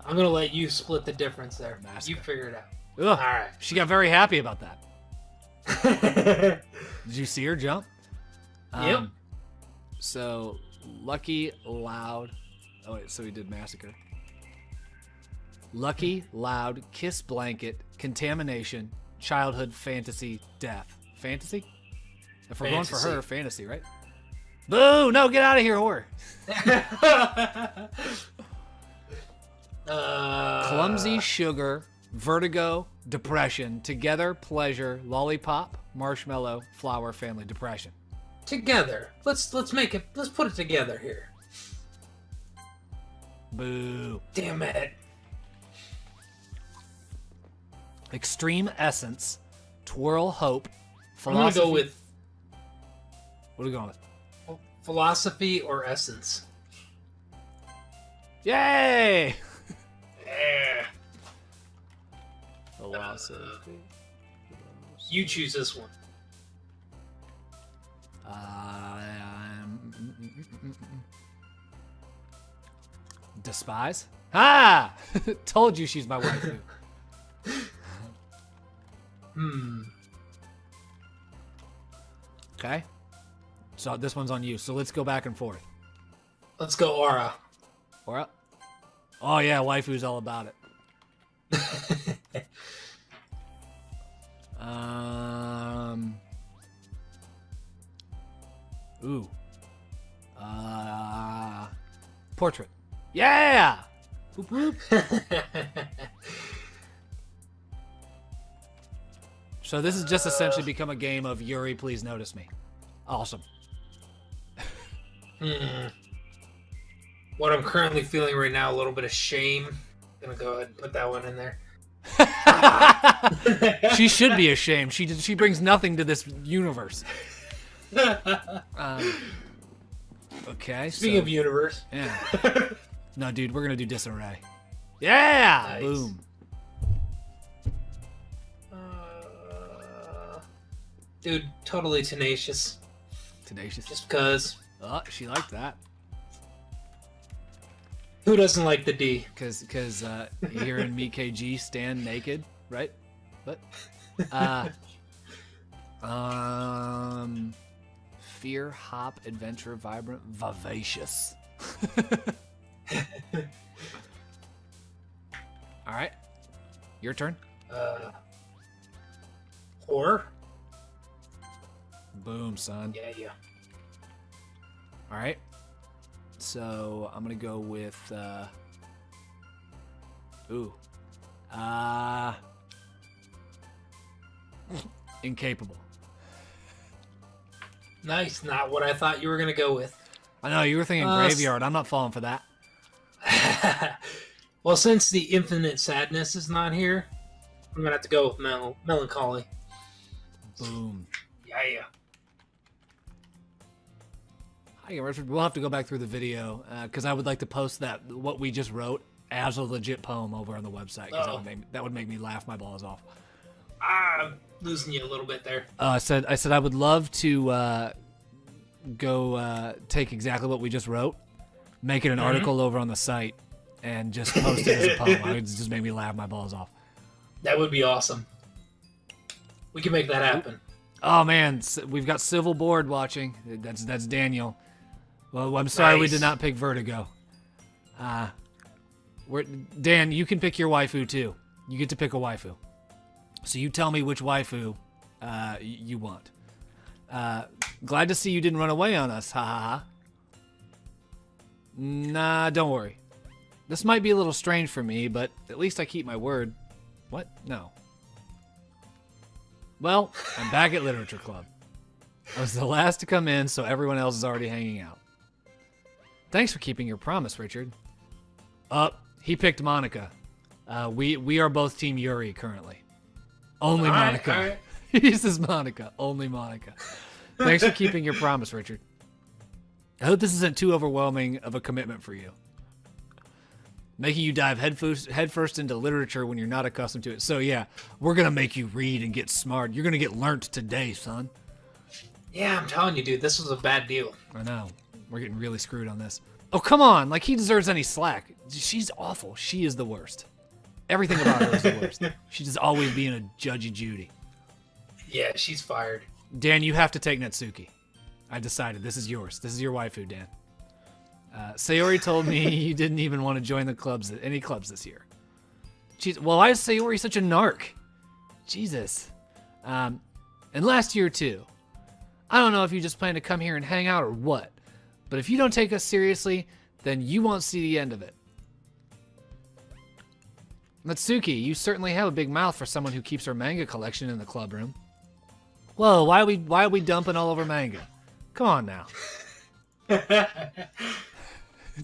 I'm gonna let you split the difference there. Massacre. You figure it out. Ugh, All right. She got very happy about that. Did you see her jump? Yep. So, Lucky, Loud. Oh, wait, so we did Massacre. Lucky, Loud, Kiss Blanket, Contamination, Childhood, Fantasy, Death. Fantasy? If we're going for her, fantasy, right? Boo! No, get out of here, whore! Clumsy, Sugar, Vertigo, Depression, Together, Pleasure, Lollipop, Marshmallow, Flower, Family, Depression. Together. Let's put it together here. Boo. Damn it. Extreme Essence, Twirl, Hope, I'm gonna Philosophy. go with What are we going with? philosophy or essence. Yay! Yeah. Philosophy. You choose this one. Despise? Ah! Told you she's my waifu. Okay. So this one's on you. So let's go back and forth. Let's go aura. Aura? Oh yeah, waifu's all about it. Ooh. Portrait. Yeah! Boop, boop. So this has just essentially become a game of Yuri, please notice me. Awesome. What I'm currently feeling right now, a little bit of shame. I'm gonna go ahead and put that one in there. She should be ashamed. She brings nothing to this universe. Okay. Speaking of universe. Yeah. No, dude, we're gonna do disarray. Yeah. Nice. Boom. Dude, totally tenacious. Tenacious. Just because. Oh, she liked that. Who doesn't like the D? Cause here in Meet KG stand naked, right? But fear, hop, adventure, vibrant, vivacious. All right, your turn. Horror? Boom, son. Yeah. All right. So I'm gonna go with incapable. Nice. Not what I thought you were gonna go with. I know you were thinking graveyard. I'm not falling for that. Well, since the infinite sadness is not here, I'm gonna have to go with melancholy. Boom. Yeah. Hi, Richard. We'll have to go back through the video because I would like to post what we just wrote as a legit poem over on the website. Cause that would make me laugh my balls off. I'm losing you a little bit there. I said I would love to go take exactly what we just wrote, make it an article over on the site, and just post it as a poem. It just made me laugh my balls off. That would be awesome. We can make that happen. Oh man, we've got Civil Board watching. That's Daniel. Well, I'm sorry we did not pick Vertigo. Dan, you can pick your waifu too. You get to pick a waifu. So you tell me which waifu you want. Glad to see you didn't run away on us. Ha ha ha. Nah, don't worry. This might be a little strange for me, but at least I keep my word. What? No. Well, I'm back at Literature Club. I was the last to come in, so everyone else is already hanging out. Thanks for keeping your promise, Richard. He picked Monica. We are both Team Yuri currently. Only Monica. All right. He says Monica. Only Monica. Thanks for keeping your promise, Richard. I hope this isn't too overwhelming of a commitment for you. Making you dive headfirst into literature when you're not accustomed to it. So yeah, we're going to make you read and get smart. You're going to get learnt today, son. Yeah, I'm telling you, dude, this was a bad deal. I know. We're getting really screwed on this. Oh, come on. Like, he deserves any slack. She's awful. She is the worst. Everything about her is the worst. She's just always being a judgy Judy. Yeah, she's fired. Dan, you have to take Natsuki. I decided. This is yours. This is your waifu, Dan. Sayori told me you didn't even want to join any clubs this year. Jeez, well, why is Sayori such a narc? Jesus. And last year, too. I don't know if you just plan to come here and hang out or what, but if you don't take us seriously, then you won't see the end of it. Natsuki, you certainly have a big mouth for someone who keeps her manga collection in the club room. Whoa, why are we dumping all over manga? Come on now.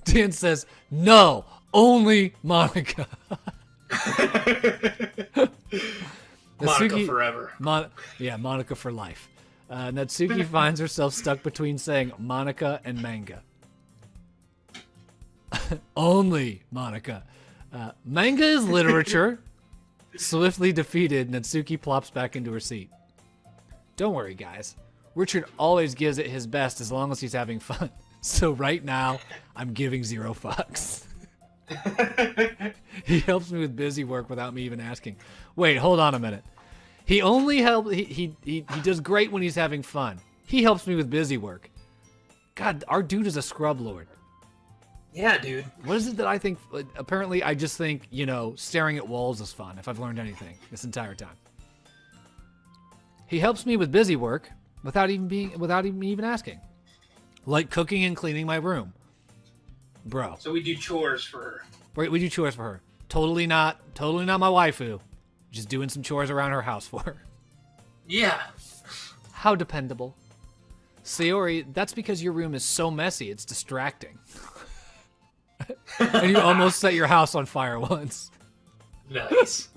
Dan says, no, only Monica. Monica forever. Monica for life. Natsuki finds herself stuck between saying Monica and manga. Only Monica. Manga is literature. Swiftly defeated, Natsuki plops back into her seat. Don't worry, guys. Richard always gives it his best as long as he's having fun. So right now, I'm giving 0 fucks. He helps me with busy work without me even asking. Wait, hold on a minute. He only helps. He does great when he's having fun. He helps me with busy work. God, our dude is a scrub lord. Yeah, dude. What is it that I think? Apparently, I just think, staring at walls is fun. If I've learned anything this entire time, he helps me with busy work without even asking, like cooking and cleaning my room, bro. So we do chores for her. Right, we do chores for her. Totally not my waifu. Just doing some chores around her house for her. Yeah. How dependable. Sayori, that's because your room is so messy, it's distracting. And you almost set your house on fire once. Nice.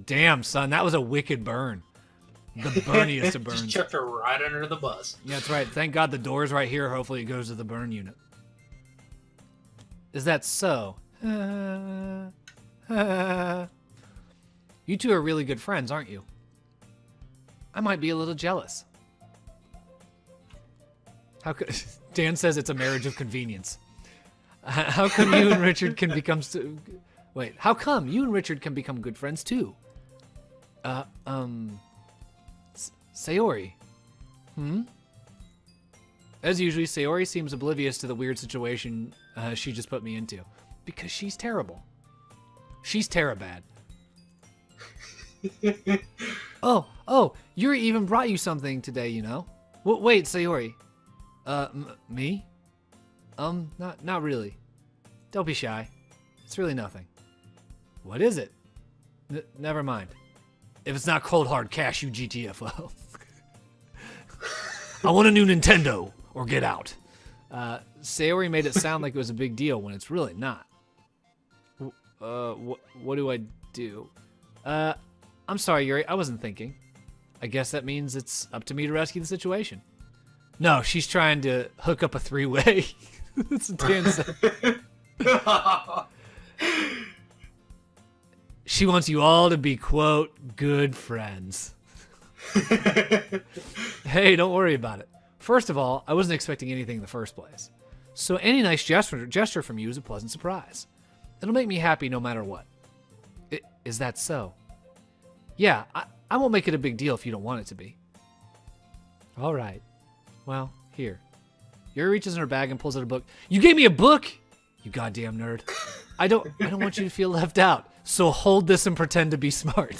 Damn, son, that was a wicked burn. The burniest of burns. Just chucked her right under the bus. Yeah, that's right. Thank God the door's right here. Hopefully it goes to the burn unit. Is that so? You two are really good friends, aren't you? I might be a little jealous. How could Dan says it's a marriage of convenience. How come you and Richard can become How come you and Richard can become good friends too? Sayori. As usual, Sayori seems oblivious to the weird situation she just put me into. Because she's terrible. She's Terabad. Oh, Yuri even brought you something today, you know? Wait, Sayori. Me? Not really. Don't be shy. It's really nothing. What is it? Never mind. If it's not cold hard cash, you GTFO. I want a new Nintendo, or get out. Sayori made it sound like it was a big deal when it's really not. What do I do? I'm sorry, Yuri, I wasn't thinking. I guess that means it's up to me to rescue the situation. No, she's trying to hook up a three-way. That's what Dan said. She wants you all to be, quote, good friends. Hey, don't worry about it. First of all, I wasn't expecting anything in the first place. So any nice gesture from you is a pleasant surprise. It'll make me happy no matter what. Is that so? Yeah, I won't make it a big deal if you don't want it to be. All right. Well, here. Yuri reaches in her bag and pulls out a book. You gave me a book? You goddamn nerd. I don't want you to feel left out. So hold this and pretend to be smart.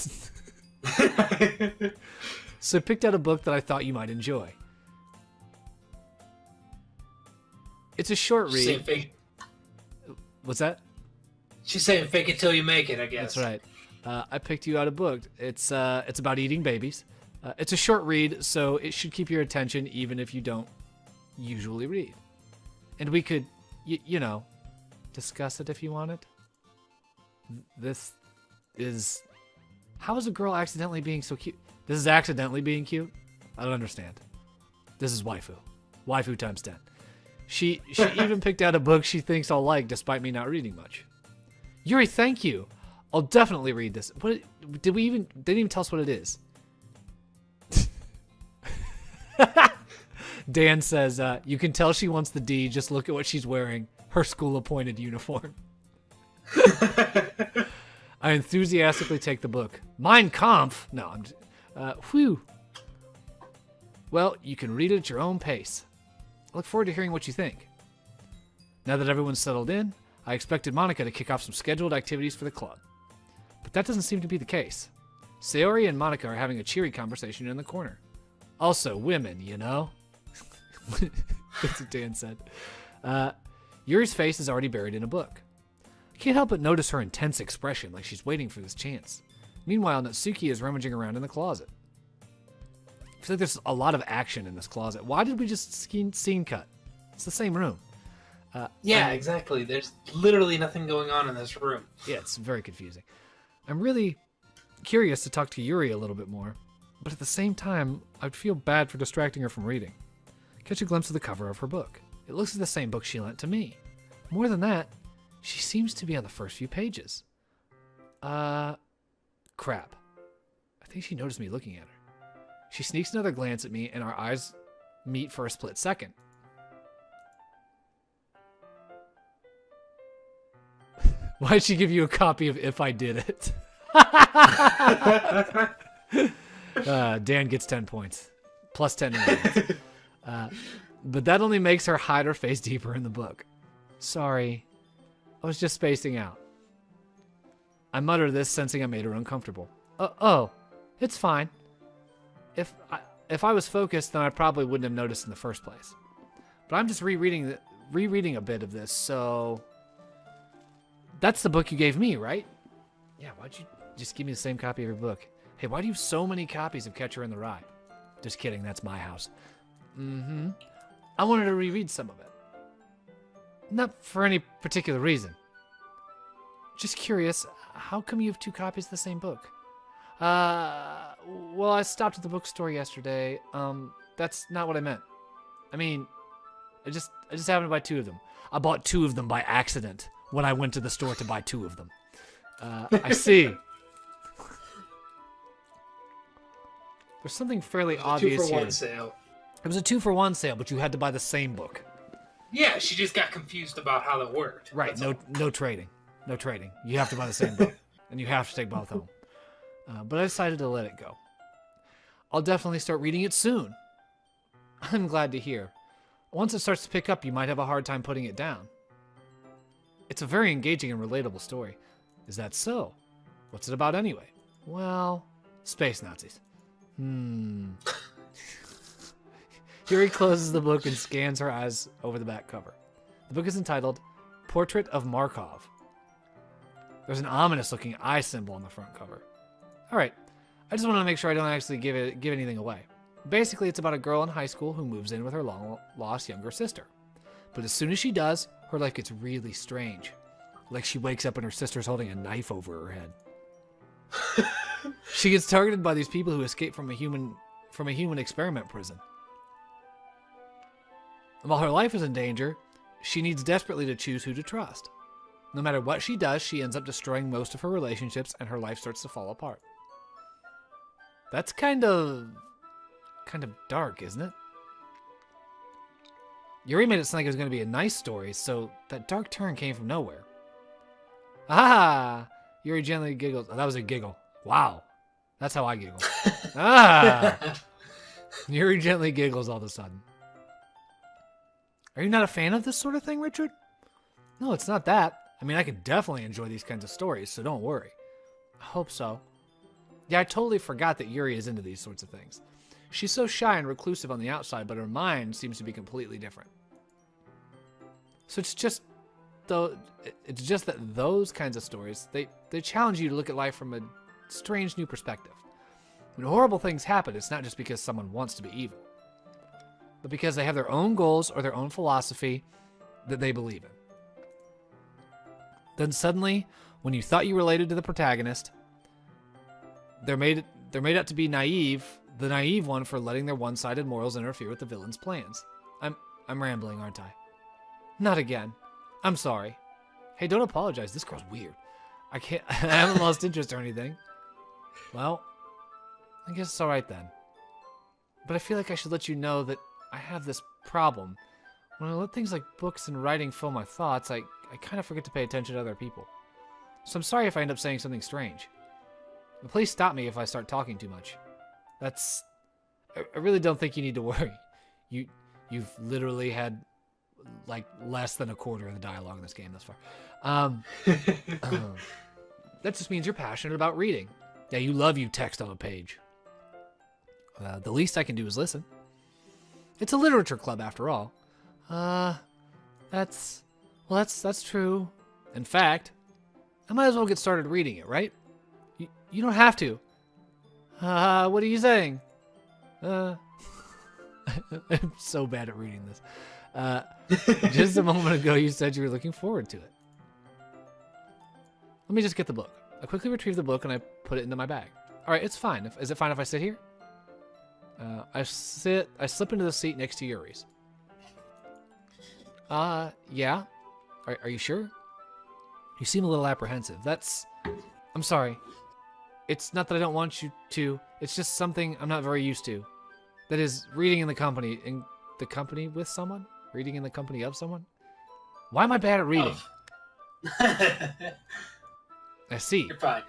So I picked out a book that I thought you might enjoy. It's a short read. What's that? She's saying fake it till you make it, I guess. That's right. I picked you out a book. It's about eating babies. It's a short read, so it should keep your attention even if you don't usually read. And we could, you know, discuss it if you wanted. This is... How is a girl accidentally being so cute? This is accidentally being cute? I don't understand. This is waifu. Waifu times 10. She even picked out a book she thinks I'll like despite me not reading much. Yuri, thank you. I'll definitely read this. What didn't even tell us what it is. Dan says, you can tell she wants the D. Just look at what she's wearing. Her school-appointed uniform. I enthusiastically take the book. Mein Kampf? No, I'm just... whew. Well, you can read it at your own pace. I look forward to hearing what you think. Now that everyone's settled in, I expected Monica to kick off some scheduled activities for the club. But that doesn't seem to be the case. Sayori and Monica are having a cheery conversation in the corner. Also, women, you know? That's what Dan said. Yuri's face is already buried in a book. I can't help but notice her intense expression, like she's waiting for this chance. Meanwhile, Natsuki is rummaging around in the closet. I feel like there's a lot of action in this closet. Why did we just scene cut? It's the same room. Yeah, exactly. There's literally nothing going on in this room. Yeah, it's very confusing. I'm really curious to talk to Yuri a little bit more, but at the same time, I'd feel bad for distracting her from reading. Catch a glimpse of the cover of her book. It looks like the same book she lent to me. More than that, she seems to be on the first few pages. Crap. I think she noticed me looking at her. She sneaks another glance at me, and our eyes meet for a split second. Why'd she give you a copy of If I Did It? Dan gets 10 points. Plus 10 in but that only makes her hide her face deeper in the book. Sorry. I was just spacing out. I mutter this, sensing I made her uncomfortable. Oh, it's fine. If I was focused, then I probably wouldn't have noticed in the first place. But I'm just rereading a bit of this, so... That's the book you gave me, right? Yeah, why'd you just give me the same copy of your book? Hey, why do you have so many copies of Catcher in the Rye? Just kidding, that's my house. I wanted to reread some of it. Not for any particular reason. Just curious, how come you have two copies of the same book? Well, I stopped at the bookstore yesterday. That's not what I meant. I mean, I just happened to buy 2 of them. I bought 2 of them by accident when I went to the store to buy 2 of them. I see. There's something fairly obvious here. 2-for-1 sale. It was a 2-for-1 sale, but you had to buy the same book. Yeah, she just got confused about how that worked. Right. That's No, all. no trading. No trading. You have to buy the same book, and you have to take both home. But I decided to let it go. I'll definitely start reading it soon. I'm glad to hear. Once it starts to pick up, you might have a hard time putting it down. It's a very engaging and relatable story. Is that so? What's it about anyway? Well, space Nazis. Yuri closes the book and scans her eyes over the back cover. The book is entitled Portrait of Markov. There's an ominous-looking eye symbol on the front cover. All right, I just want to make sure I don't actually give anything away. Basically, it's about a girl in high school who moves in with her long-lost younger sister. But as soon as she does, her life gets really strange. Like she wakes up and her sister's holding a knife over her head. She gets targeted by these people who escape from a human experiment prison. And while her life is in danger, she needs desperately to choose who to trust. No matter what she does, she ends up destroying most of her relationships and her life starts to fall apart. That's kind of dark, isn't it? Yuri made it sound like it was going to be a nice story, so that dark turn came from nowhere. Ah! Yuri gently giggles. Oh, that was a giggle. Wow. That's how I giggle. Ah! Yuri gently giggles all of a sudden. Are you not a fan of this sort of thing, Richard? No, it's not that. I mean, I can definitely enjoy these kinds of stories, so don't worry. I hope so. Yeah, I totally forgot that Yuri is into these sorts of things. She's so shy and reclusive on the outside, but her mind seems to be completely different. So it's just that those kinds of stories, they challenge you to look at life from a strange new perspective. When horrible things happen, it's not just because someone wants to be evil, but because they have their own goals or their own philosophy that they believe in. Then suddenly, when you thought you related to the protagonist, they're made out to be naive, the naive one for letting their one-sided morals interfere with the villain's plans. I'm rambling, aren't I? Not again. I'm sorry. Hey, don't apologize. This girl's weird. I haven't lost interest or anything. Well, I guess it's alright then. But I feel like I should let you know that I have this problem. When I let things like books and writing fill my thoughts, I kind of forget to pay attention to other people. So I'm sorry if I end up saying something strange. But please stop me if I start talking too much. I really don't think you need to worry. You've literally had like less than a quarter of the dialogue in this game thus far. That just means you're passionate about reading. Yeah, you love text on a page. The least I can do is listen. It's a literature club after all. That's true. In fact, I might as well get started reading it, right? You don't have to. What are you saying? I'm so bad at reading this. Just a moment ago, you said you were looking forward to it. Let me just get the book. I quickly retrieve the book and I put it into my bag. All right, it's fine. Is it fine if I sit here? I slip into the seat next to Yuri's. Yeah. Are you sure? You seem a little apprehensive. I'm sorry. It's not that I don't want you to. It's just something I'm not very used to. That is, reading in the company with someone? Reading in the company of someone? Why am I bad at reading? Oh. I see. You're fine.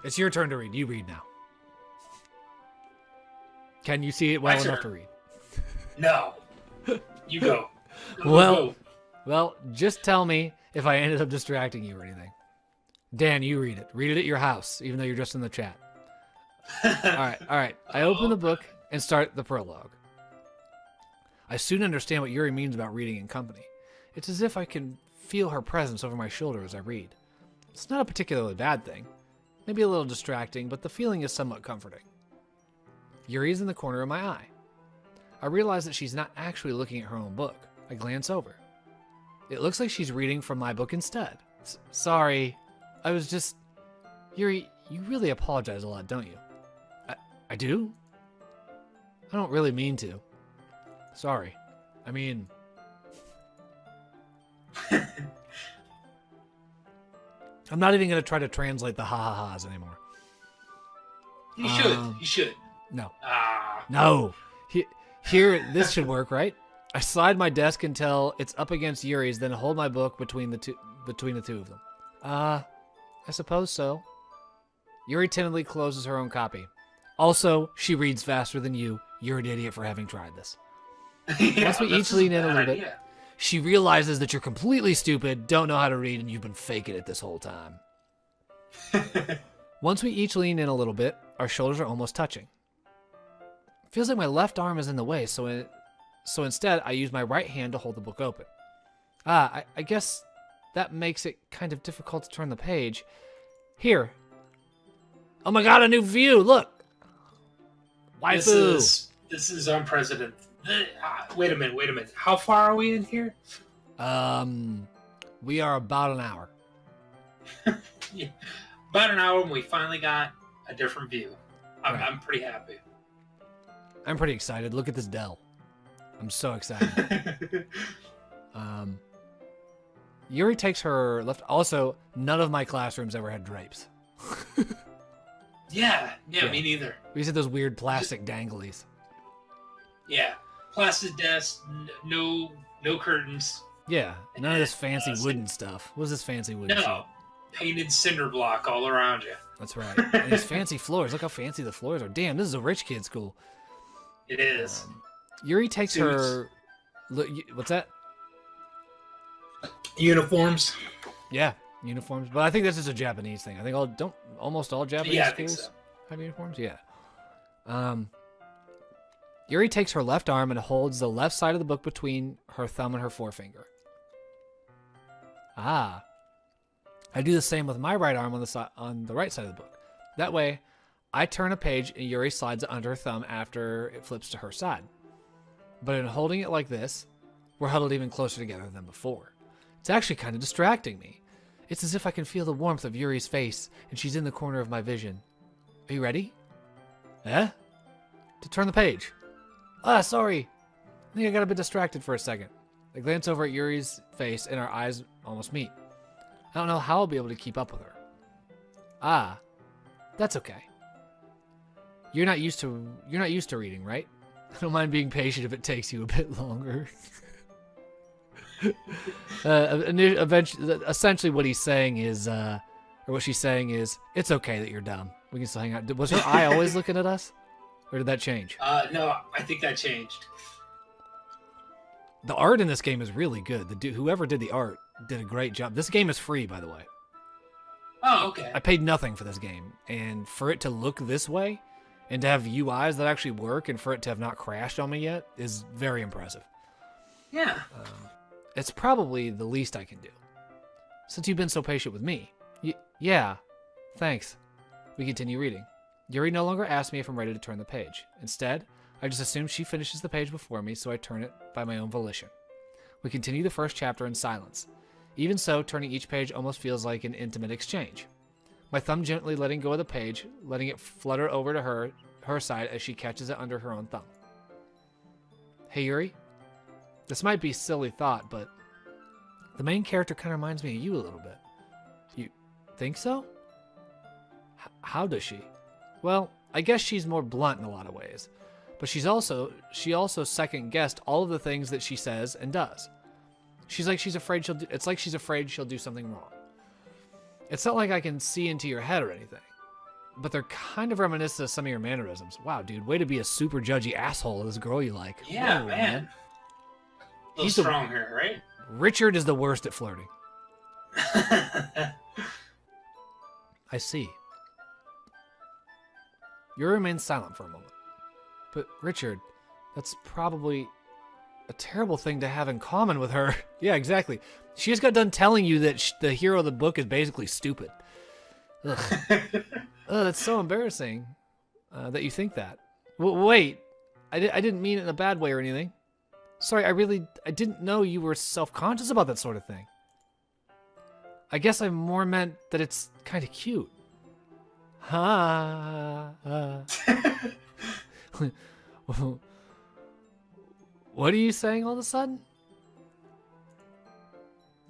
It's your turn to read. You read now. Can you see it well enough to read? No. You go. Well, just tell me if I ended up distracting you or anything. Dan, you read it. Read it at your house, even though you're just in the chat. All right. I open the book and start the prologue. I soon understand what Yuri means about reading in company. It's as if I can feel her presence over my shoulder as I read. It's not a particularly bad thing. Maybe a little distracting, but the feeling is somewhat comforting. Yuri is in the corner of my eye. I realize that she's not actually looking at her own book. I glance over. It looks like she's reading from my book instead. Sorry. I was just... Yuri, you really apologize a lot, don't you? I do? I don't really mean to. Sorry. I mean... I'm not even going to try to translate the ha-ha-has anymore. You should. You should. No. Ah. No. Here, this should work, right? I slide my desk until it's up against Yuri's, then hold my book between the two of them. I suppose so. Yuri timidly closes her own copy. Also, she reads faster than you. You're an idiot for having tried this. Yeah, Once we each lean in a little bit, idea. she realizes that you're completely stupid, don't know how to read, and you've been faking it this whole time. Once we each lean in a little bit, our shoulders are almost touching. Feels like my left arm is in the way, so instead I use my right hand to hold the book open. I guess that makes it kind of difficult to turn the page. Here. Oh my god, a new view! Look! Waifu! This is unprecedented. Wait a minute. How far are we in here? We are about an hour. Yeah. About an hour, and we finally got a different view. Right. I'm pretty happy. I'm pretty excited. Look at this Dell. I'm so excited. Yuri takes her left. Also, none of my classrooms ever had drapes. Yeah, me neither. We used to have those weird plastic danglies. Yeah, plastic desk, no curtains. Yeah, none of this fancy wooden stuff. What is this fancy wooden No, stuff? painted cinder block all around you. That's right. And these fancy floors. Look how fancy the floors are. Damn, this is a rich kid school. It is. Yuri takes her... Look, what's that? Uniforms. Yeah, uniforms. But I think this is a Japanese thing. I think almost all Japanese I think schools so. have uniforms. Yeah. Yuri takes her left arm and holds the left side of the book between her thumb and her forefinger. I do the same with my right arm on the right side of the book. That way, I turn a page and Yuri slides it under her thumb after it flips to her side. But in holding it like this, we're huddled even closer together than before. It's actually kind of distracting me. It's as if I can feel the warmth of Yuri's face, and she's in the corner of my vision. Are you ready? To turn the page. Sorry. I think I got a bit distracted for a second. I glance over at Yuri's face, and our eyes almost meet. I don't know how I'll be able to keep up with her. That's okay. You're not used to reading, right? I don't mind being patient if it takes you a bit longer. Essentially what he's saying is, or what she's saying is, it's okay that you're dumb. We can still hang out. Was her eye always looking at us? Or did that change? No, I think that changed. The art in this game is really good. Whoever did the art did a great job. This game is free, by the way. Oh, okay. I paid nothing for this game. And for it to look this way, and to have UIs that actually work, and for it to have not crashed on me yet, is very impressive. Yeah. It's probably the least I can do. Since you've been so patient with me. Yeah. Thanks. We continue reading. Yuri no longer asks me if I'm ready to turn the page. Instead, I just assume she finishes the page before me, so I turn it by my own volition. We continue the first chapter in silence. Even so, turning each page almost feels like an intimate exchange. My thumb gently letting go of the page, letting it flutter over to her side as she catches it under her own thumb. Hey Yuri, this might be a silly thought, but the main character kind of reminds me of you a little bit. You think so? How does she? Well, I guess she's more blunt in a lot of ways, but she also second guessed all of the things that she says and does. It's like she's afraid she'll do something wrong. It's not like I can see into your head or anything, but they're kind of reminiscent of some of your mannerisms. Wow, dude, way to be a super judgy asshole to this girl you like. Yeah, Whoa, man. A little strong here, right? Richard is the worst at flirting. I see. Yuri remains silent for a moment. But Richard, that's probably a terrible thing to have in common with her. Yeah, exactly. She just got done telling you that the hero of the book is basically stupid. Ugh. That's so embarrassing that you think that. Wait, I didn't mean it in a bad way or anything. Sorry, I didn't know you were self-conscious about that sort of thing. I guess I more meant that it's kind of cute. Ha. What are you saying all of a sudden?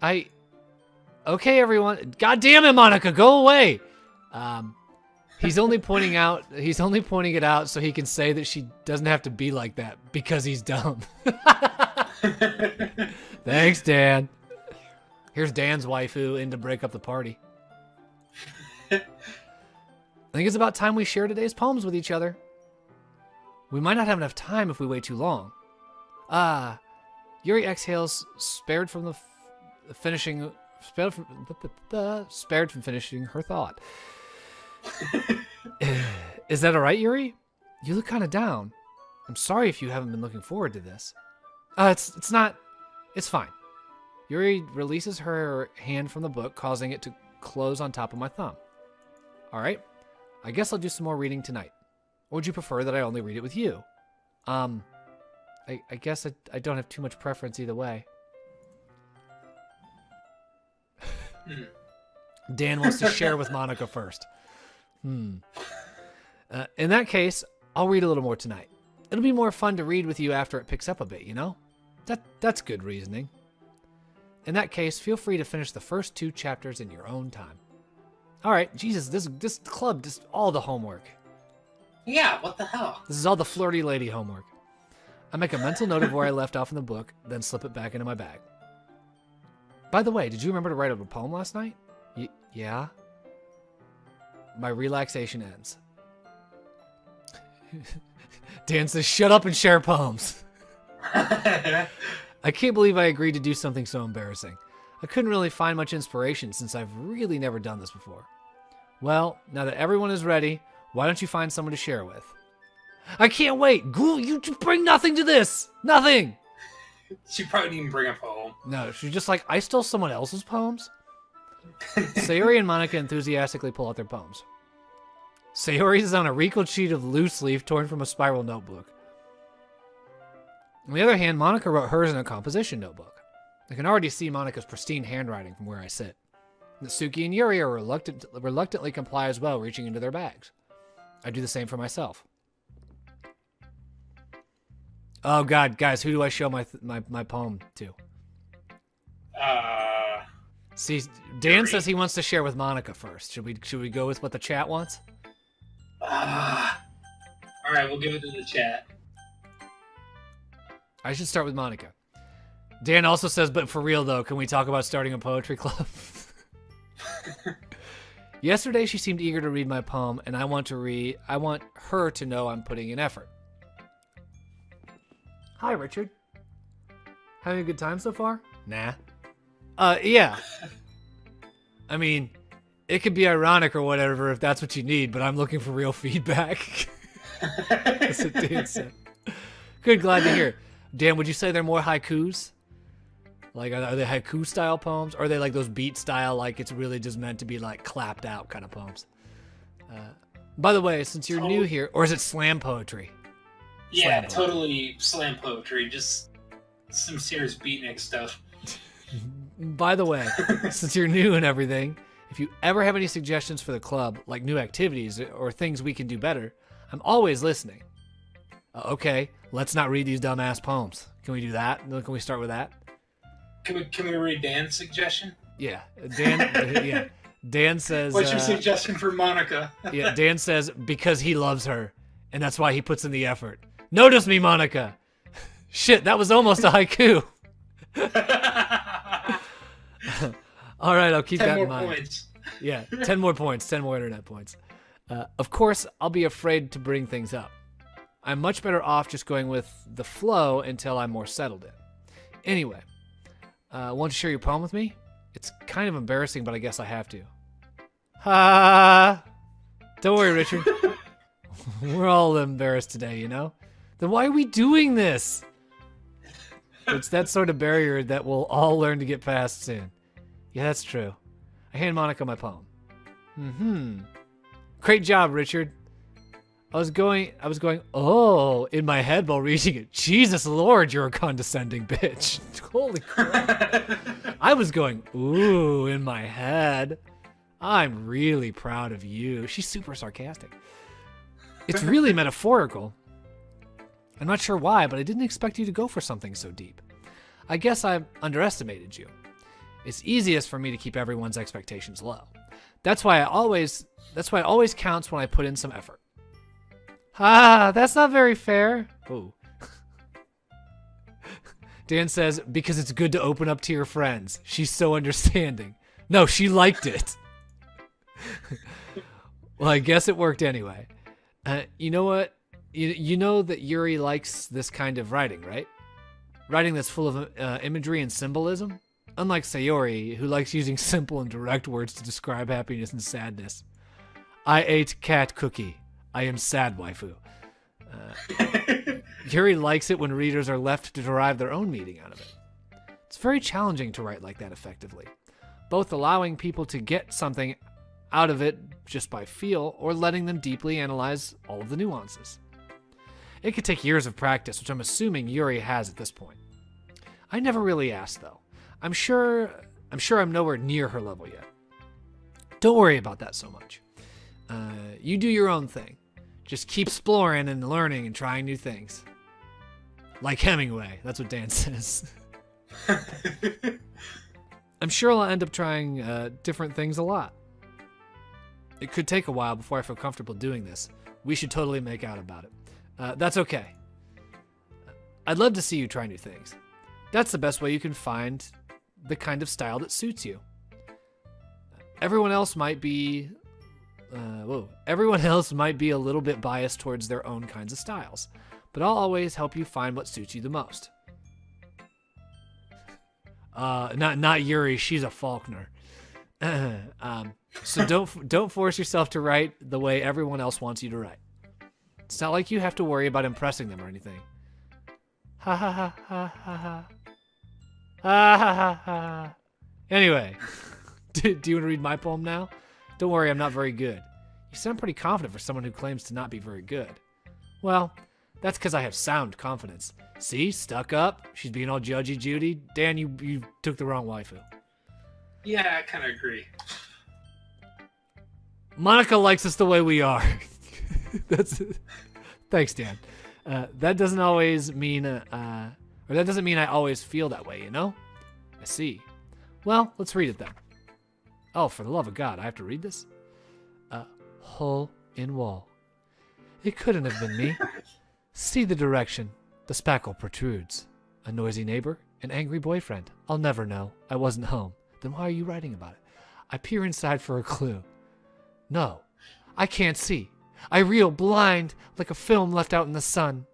Okay, everyone. God damn it, Monica, go away. He's only pointing it out so he can say that she doesn't have to be like that because he's dumb. Thanks, Dan. Here's Dan's waifu in to break up the party. I think it's about time we share today's poems with each other. We might not have enough time if we wait too long. Yuri exhales, spared from finishing her thought. Is that all right, Yuri? You look kind of down. I'm sorry if you haven't been looking forward to this. It's not. It's fine. Yuri releases her hand from the book, causing it to close on top of my thumb. All right. I guess I'll do some more reading tonight. Or would you prefer that I only read it with you? I guess I don't have too much preference either way. Dan wants to share with Monica first. In that case, I'll read a little more tonight. It'll be more fun to read with you after it picks up a bit, you know? That's good reasoning. In that case, feel free to finish the first 2 chapters in your own time. All right, Jesus, this club does all the homework. Yeah, what the hell? This is all the flirty lady homework. I make a mental note of where I left off in the book, then slip it back into my bag. By the way, did you remember to write up a poem last night? Yeah? My relaxation ends. Dan says, shut up and share poems. I can't believe I agreed to do something so embarrassing. I couldn't really find much inspiration since I've really never done this before. Well, now that everyone is ready, why don't you find someone to share with? I can't wait. Ghoul, you bring nothing to this. Nothing. She probably didn't even bring a poem. No, she's just like, I stole someone else's poems? Sayori and Monkia enthusiastically pull out their poems. Sayori's is on a wrinkled sheet of loose leaf torn from a spiral notebook. On the other hand, Monica wrote hers in a composition notebook. I can already see Monica's pristine handwriting from where I sit. Natsuki and Yuri are reluctantly comply as well, reaching into their bags. I do the same for myself. Oh God, guys, who do I show my poem to? See, Dan Yuri. says he wants to share with Monica first. Should we go with what the chat wants? All right, we'll give it to the chat. I should start with Monica. Dan also says, but for real though, can we talk about starting a poetry club? Yesterday she seemed eager to read my poem, and I want her to know I'm putting in effort. Hi, Richard. Having a good time so far? Nah. Yeah. I mean, it could be ironic or whatever if that's what you need, but I'm looking for real feedback. That's what Dan said. Good, glad to hear. Dan, would you say they're more haikus? Like, are they haiku style poems? Or are they like those beat style, like it's really just meant to be like clapped out kind of poems? By the way, since you're new here, or is it slam poetry? Yeah, totally slam poetry. Just some serious beatnik stuff. By the way, since you're new and everything, if you ever have any suggestions for the club, like new activities or things we can do better, I'm always listening. Okay, let's not read these dumbass poems. Can we do that? Can we start with that? Can we read Dan's suggestion? Yeah, Dan. Yeah, Dan says. What's your suggestion for Monica? Yeah, Dan says because he loves her, and that's why he puts in the effort. Notice me, Monica. Shit, that was almost a haiku. All right, I'll keep that in mind. 10 more points. Yeah, 10 more points, 10 more internet points. Of course, I'll be afraid to bring things up. I'm much better off just going with the flow until I'm more settled in. Anyway, want to share your poem with me? It's kind of embarrassing, but I guess I have to. Ha! Don't worry, Richard. We're all embarrassed today, you know? Then why are we doing this? It's that sort of barrier that we'll all learn to get past soon. Yeah, that's true. I hand Monica my poem. Great job, Richard. I was going, oh, in my head while reading it. Jesus Lord, you're a condescending bitch. Holy crap. I was going, ooh, in my head. I'm really proud of you. She's super sarcastic. It's really metaphorical. I'm not sure why, but I didn't expect you to go for something so deep. I guess I underestimated you. It's easiest for me to keep everyone's expectations low. That's why it always counts when I put in some effort. That's not very fair. Oh. Dan says, because it's good to open up to your friends. She's so understanding. No, she liked it. Well, I guess it worked anyway. You know what? You know that Yuri likes this kind of writing, right? Writing that's full of imagery and symbolism? Unlike Sayori, who likes using simple and direct words to describe happiness and sadness. I ate cat cookie. I am sad, waifu. Yuri likes it when readers are left to derive their own meaning out of it. It's very challenging to write like that effectively, both allowing people to get something out of it just by feel or letting them deeply analyze all of the nuances. It could take years of practice, which I'm assuming Yuri has at this point. I never really asked, though. I'm sure I'm nowhere near her level yet. Don't worry about that so much. You do your own thing. Just keep exploring and learning and trying new things. Like Hemingway, that's what Dan says. I'm sure I'll end up trying different things a lot. It could take a while before I feel comfortable doing this. We should totally make out about it. That's okay. I'd love to see you try new things. That's the best way you can find the kind of style that suits you. Everyone else might be a little bit biased towards their own kinds of styles, but I'll always help you find what suits you the most. Not Yuri, she's a Faulkner. So don't force yourself to write the way everyone else wants you to write. It's not like you have to worry about impressing them or anything. Ha ha ha ha ha ha. Ha ha ha ha. Anyway, do you want to read my poem now? Don't worry, I'm not very good. You sound pretty confident for someone who claims to not be very good. Well, that's because I have sound confidence. See, stuck up. She's being all judgy Judy. Dan, you took the wrong waifu. Yeah, I kind of agree. Monica likes us the way we are. Thanks, Dan. That doesn't always mean, that doesn't mean I always feel that way, you know? I see. Well, let's read it then. Oh, for the love of God, I have to read this? Hole in wall. It couldn't have been me. See the direction. The spackle protrudes. A noisy neighbor? An angry boyfriend? I'll never know. I wasn't home. Then why are you writing about it? I peer inside for a clue. No, I can't see. I reel blind like a film left out in the sun.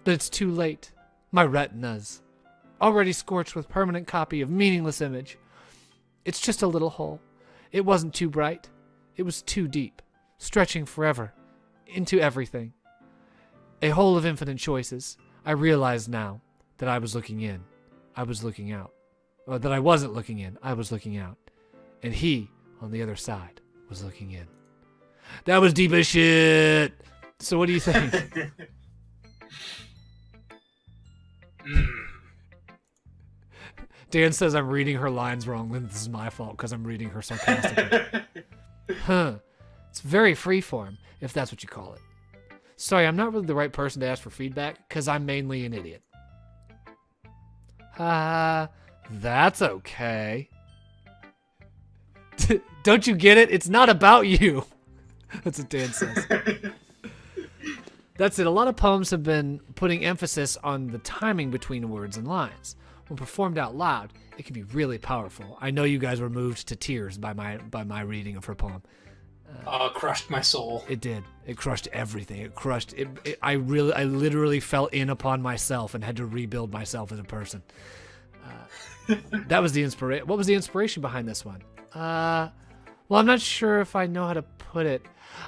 But it's too late. My retinas. Already scorched with permanent copy of meaningless image. It's just a little hole. It wasn't too bright. It was too deep, stretching forever, into everything. A hole of infinite choices. I realize now that I was looking in. I was looking out. Or that I wasn't looking in. I was looking out. And he, on the other side, was looking in. That was deep as shit. So what do you think? Dan says I'm reading her lines wrong, then this is my fault because I'm reading her sarcastically. It's very freeform, if that's what you call it. Sorry, I'm not really the right person to ask for feedback because I'm mainly an idiot. That's okay. Don't you get it? It's not about you. That's what Dan says. That's it. A lot of poems have been putting emphasis on the timing between words and lines. When performed out loud, it can be really powerful. I know you guys were moved to tears by my reading of her poem. Crushed my soul. It did. It crushed everything. It crushed it. I literally fell in upon myself and had to rebuild myself as a person. That was the inspiration. What was the inspiration behind this one? Well, I'm not sure if I know how to put it.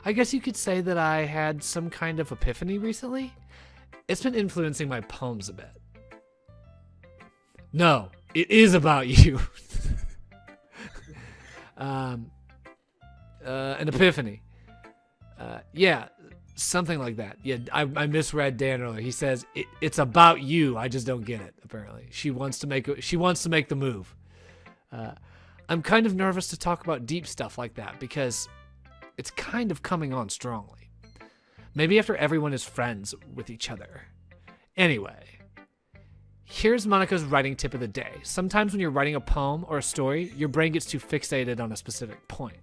I guess you could say that I had some kind of epiphany recently. It's been influencing my poems a bit. No, it is about you. An epiphany. Yeah, something like that. Yeah, I misread Dan earlier. He says it's about you. I just don't get it. Apparently, she wants to make the move. I'm kind of nervous to talk about deep stuff like that because it's kind of coming on strongly. Maybe after everyone is friends with each other. Anyway, here's Monica's writing tip of the day. Sometimes when you're writing a poem or a story, your brain gets too fixated on a specific point.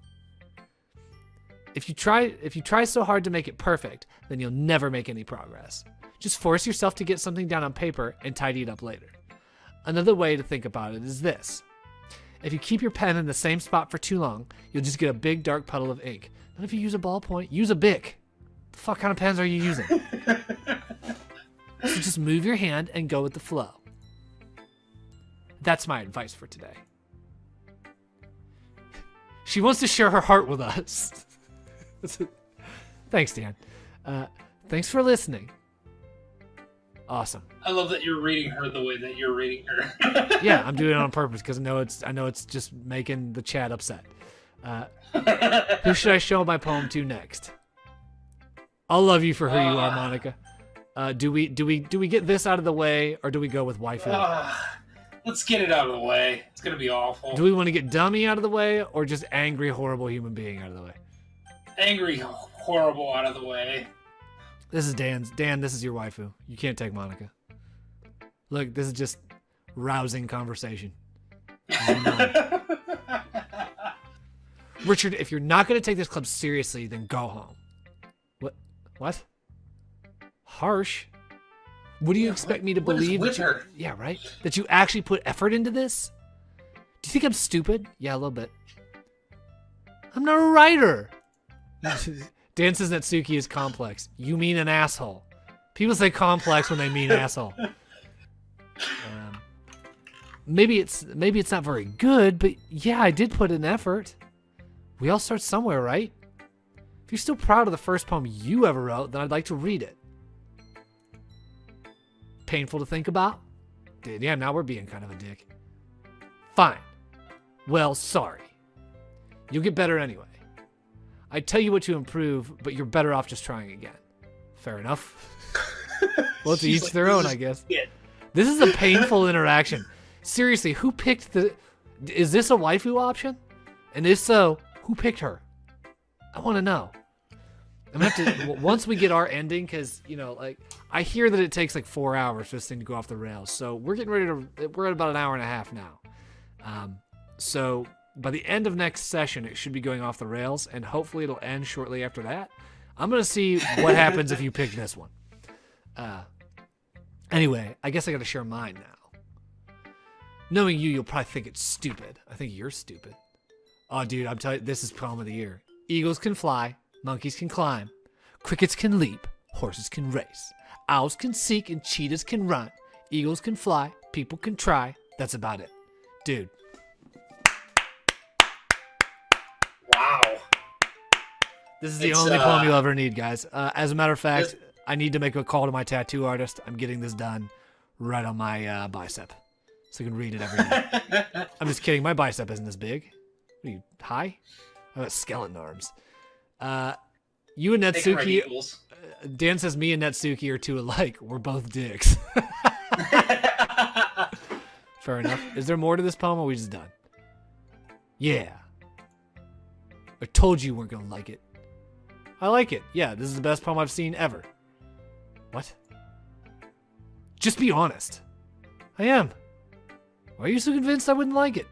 If you try so hard to make it perfect, then you'll never make any progress. Just force yourself to get something down on paper and tidy it up later. Another way to think about it is this. If you keep your pen in the same spot for too long, you'll just get a big dark puddle of ink. But if you use a ballpoint, use a Bic. The fuck kind of pens are you using? So just move your hand and go with the flow. That's my advice for today. She wants to share her heart with us. Thanks, Dan. Thanks for listening. Awesome. I love that you're reading her the way that you're reading her. Yeah, I'm doing it on purpose because I know it's just making the chat upset. Who should I show my poem to next? I'll love you for who you are, Monica. Do we get this out of the way, or do we go with Waifu? Let's get it out of the way. It's gonna be awful. Do we want to get dummy out of the way, or just angry, horrible human being out of the way? Angry, horrible out of the way. This is Dan's. Dan, this is your waifu. You can't take Monica. Look, this is just rousing conversation. Richard, if you're not going to take this club seriously, then go home. What? Harsh? What do you expect me to believe? What is with her? Yeah, right? That you actually put effort into this? Do you think I'm stupid? Yeah, a little bit. I'm not a writer. Dan says Natsuki is complex. You mean an asshole. People say complex when they mean asshole. Maybe it's not very good, but yeah, I did put in effort. We all start somewhere, right? If you're still proud of the first poem you ever wrote, then I'd like to read it. Painful to think about? Dude, yeah, now we're being kind of a dick. Fine. Well, sorry. You'll get better anyway. I'd tell you what to improve, but you're better off just trying again. Fair enough. Well, to each their own, I guess. This is a painful interaction. Seriously, who picked the... Is this a waifu option? And if so, who picked her? I want to know. I'm going to have to... Once we get our ending, because, like, I hear that it takes like 4 hours for this thing to go off the rails. So we're getting ready to... We're at about an hour and a half now. So... By the end of next session, it should be going off the rails, and hopefully it'll end shortly after that. I'm going to see what happens if you pick this one. Anyway, I guess I got to share mine now. Knowing you'll probably think it's stupid. I think you're stupid. Oh, dude, I'm telling you, this is poem of the year. Eagles can fly, monkeys can climb, crickets can leap, horses can race, owls can seek, and cheetahs can run. Eagles can fly, people can try. That's about it. Dude. Wow. This is the only poem you'll ever need, guys. As a matter of fact, I need to make a call to my tattoo artist. I'm getting this done right on my bicep, so I can read it every day. I'm just kidding. My bicep isn't this big. What are you, high? I've got skeleton arms. You and Natsuki... Dan says me and Natsuki are two alike. We're both dicks. Fair enough. Is there more to this poem, or are we just done? Yeah. I told you weren't going to like it. I like it. Yeah, this is the best poem I've seen ever. What? Just be honest. I am. Why are you so convinced I wouldn't like it?